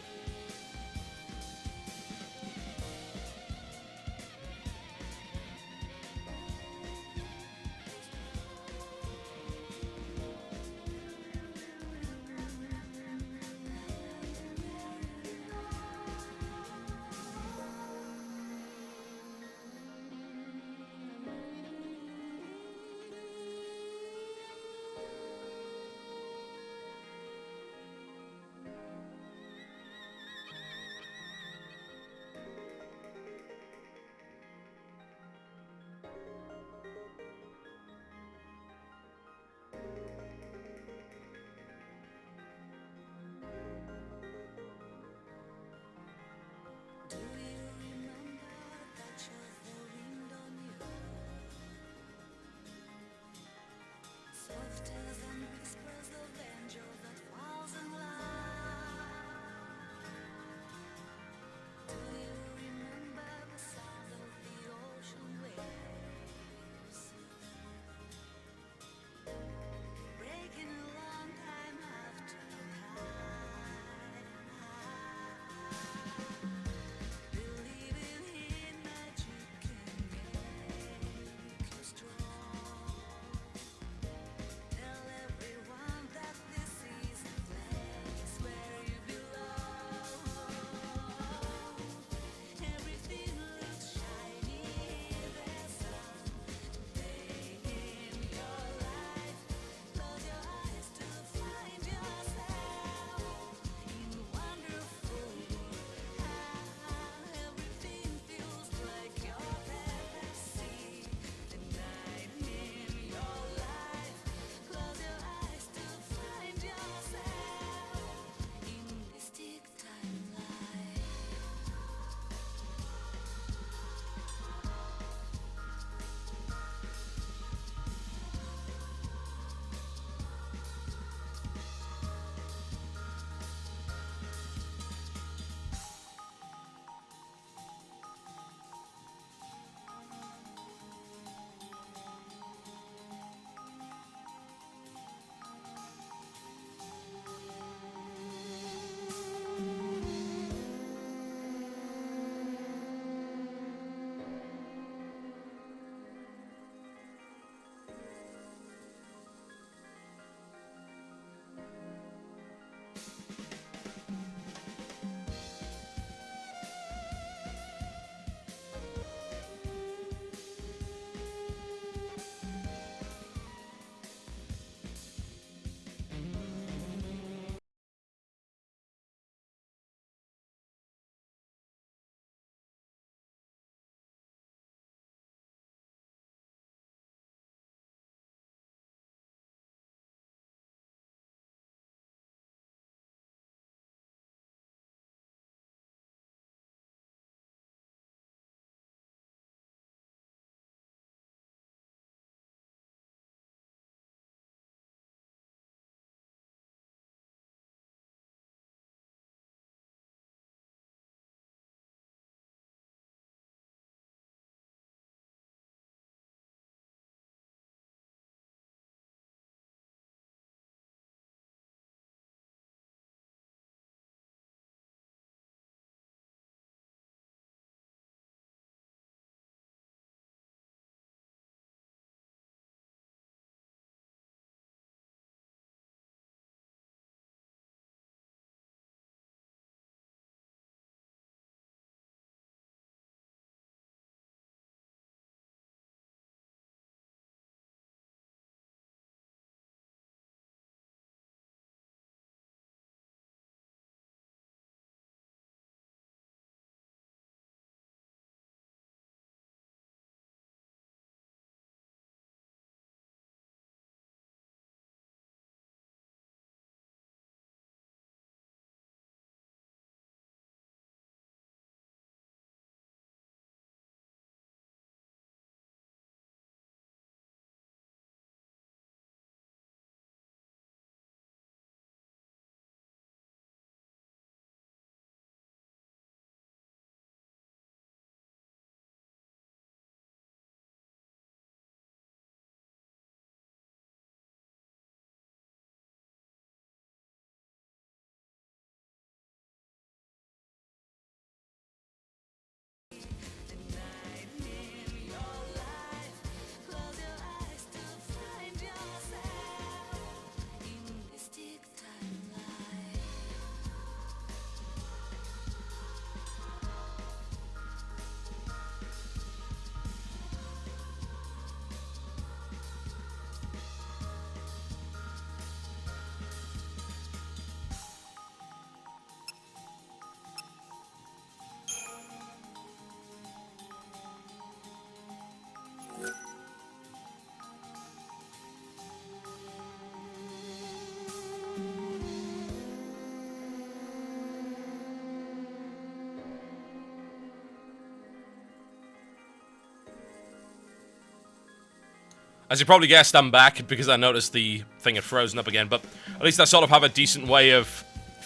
As you probably guessed, I'm back because I noticed the thing had frozen up again, but at least I sort of have a decent way of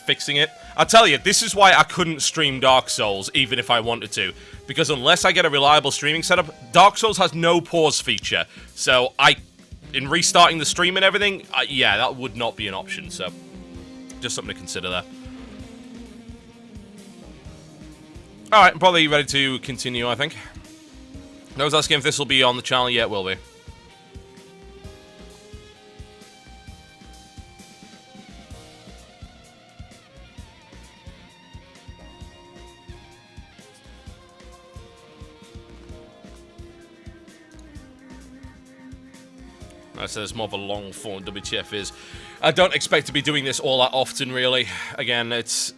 fixing it. I'll tell you, this is why I couldn't stream Dark Souls, even if I wanted to. Because unless I get a reliable streaming setup, Dark Souls has no pause feature. So in restarting the stream and everything, yeah, that would not be an option, so just something to consider there. Alright, I'm probably ready to continue, I think. I was asking if this will be on the channel. Yeah, it will be. I said it's more of a long form WTF is. I don't expect to be doing this all that often, really. Again, it's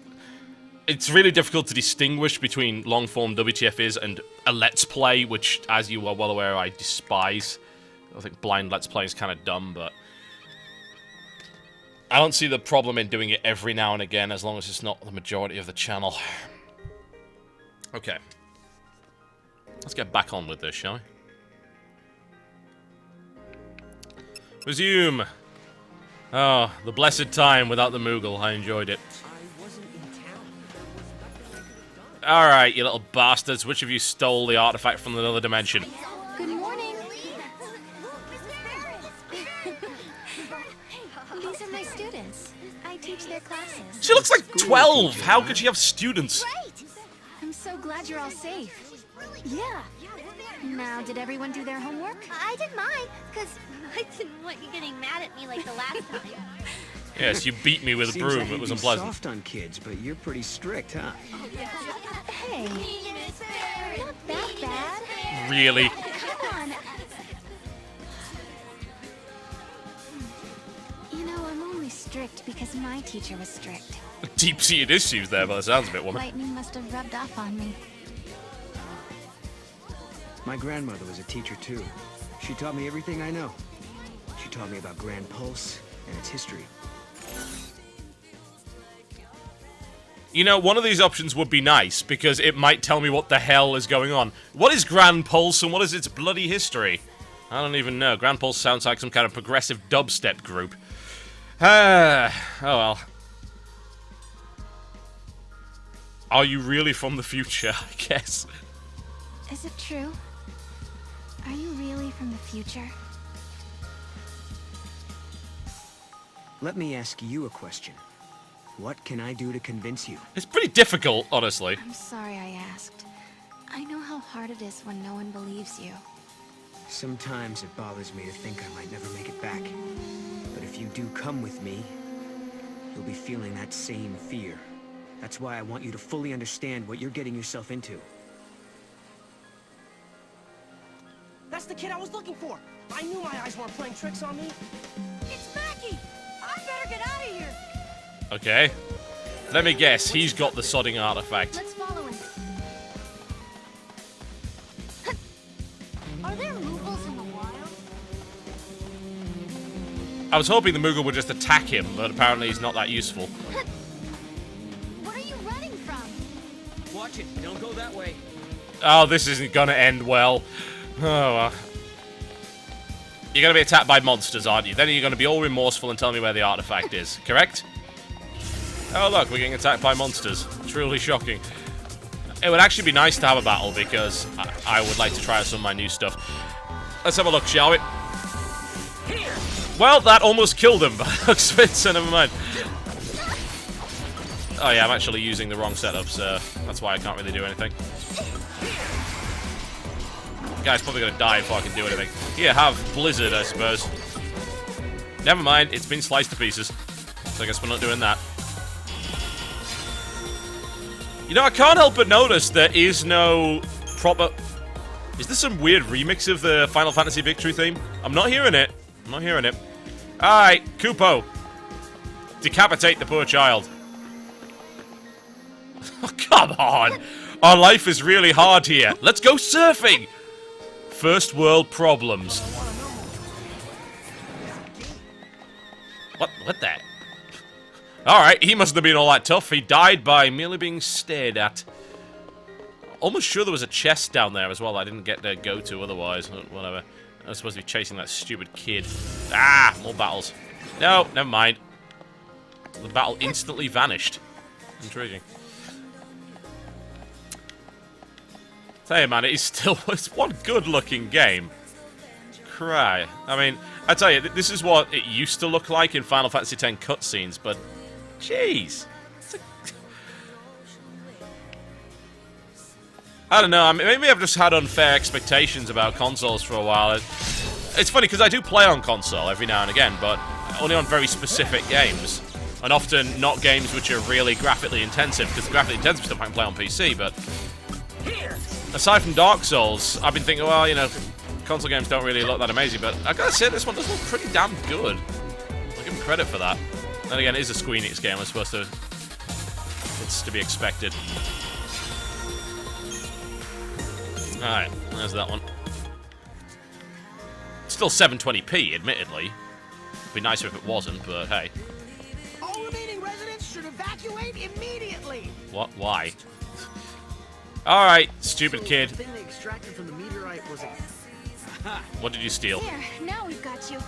really difficult to distinguish between long form WTF is and a Let's Play, which, as you are well aware, I despise. I think blind Let's Play is kind of dumb, but I don't see the problem in doing it every now and again, as long as it's not the majority of the channel. Okay. Let's get back on with this, shall we? Resume. Oh, the blessed time without the Moogle. I enjoyed it. Alright, you little bastards. Which of you stole the artifact from another dimension? Good morning. These are my students. I teach their classes. She looks like 12. How could she have students? Great! I'm so glad you're all safe. Yeah. Now, did everyone do their homework? I did mine, because I didn't want you getting mad at me like the last time. Yes, you beat me with a broom. It was unpleasant. Soft on kids, but you're pretty strict, huh? Hey, not that bad. Really? Come on. You know, I'm only strict because my teacher was strict. Deep-seated issues there, by the sounds of it, woman. Lightning must have rubbed off on me. My grandmother was a teacher, too. She taught me everything I know. She taught me about Grand Pulse and its history. You know, one of these options would be nice, because it might tell me what the hell is going on. What is Grand Pulse, and what is its bloody history? I don't even know. Grand Pulse sounds like some kind of progressive dubstep group. Oh well. Are you really from the future, I guess? Is it true? Are you really from the future? Let me ask you a question. What can I do to convince you? It's pretty difficult, honestly. I'm sorry I asked. I know how hard it is when no one believes you. Sometimes it bothers me to think I might never make it back. But if you do come with me, you'll be feeling that same fear. That's why I want you to fully understand what you're getting yourself into. That's the kid I was looking for. I knew my eyes weren't playing tricks on me. It's Mackie! I better get out of here! Okay. Let me guess, he's got the sodding artifact. Let's follow him. Are there Moogles in the wild? I was hoping the Moogle would just attack him, but apparently he's not that useful. Where are you running from? Watch it. Don't go that way. Oh, this isn't gonna end well. Oh, well. You're gonna be attacked by monsters, aren't you? Then you're gonna be all remorseful and tell me where the artifact is, correct? Oh, look, we're getting attacked by monsters. Truly shocking. It would actually be nice to have a battle, because I would like to try out some of my new stuff. Let's have a look, shall we? Well, that almost killed him, but looks fit, so never mind. Oh yeah, I'm actually using the wrong setup, so that's why I can't really do anything. The guy's probably gonna die before I can do anything. Here, have Blizzard, I suppose. Never mind, it's been sliced to pieces. So I guess we're not doing that. You know, I can't help but notice there is no proper... Is this some weird remix of the Final Fantasy Victory theme? I'm not hearing it. I'm not hearing it. Alright, Kupo. Decapitate the poor child. Oh, come on. Our life is really hard here. Let's go surfing. First world problems. What the? Alright, he must have been all that tough. He died by merely being stared at. Almost sure there was a chest down there as well I didn't get to go to otherwise. Whatever. I was supposed to be chasing that stupid kid. Ah, more battles. No, never mind. The battle instantly vanished. Intriguing. Tell you, man, it's one good-looking game. Cry. I mean, I tell you, this is what it used to look like in Final Fantasy X cutscenes, but jeez. I don't know, I mean, maybe I've just had unfair expectations about consoles for a while. It's funny, because I do play on console every now and again, but only on very specific games. And often not games which are really graphically intensive, because the graphically intensive stuff I can play on PC, but aside from Dark Souls, I've been thinking, well, you know, console games don't really look that amazing, but I gotta say, this one does look pretty damn good. I'll give them credit for that. Then again, it is a Square Enix game, I suppose it's to be expected. Alright, there's that one. Still 720p, admittedly. It'd be nicer if it wasn't, but hey. All remaining residents should evacuate immediately. What? Why? Alright, stupid kid. The thing they extracted from the meteorite was a... What did you steal? There, now we've got you.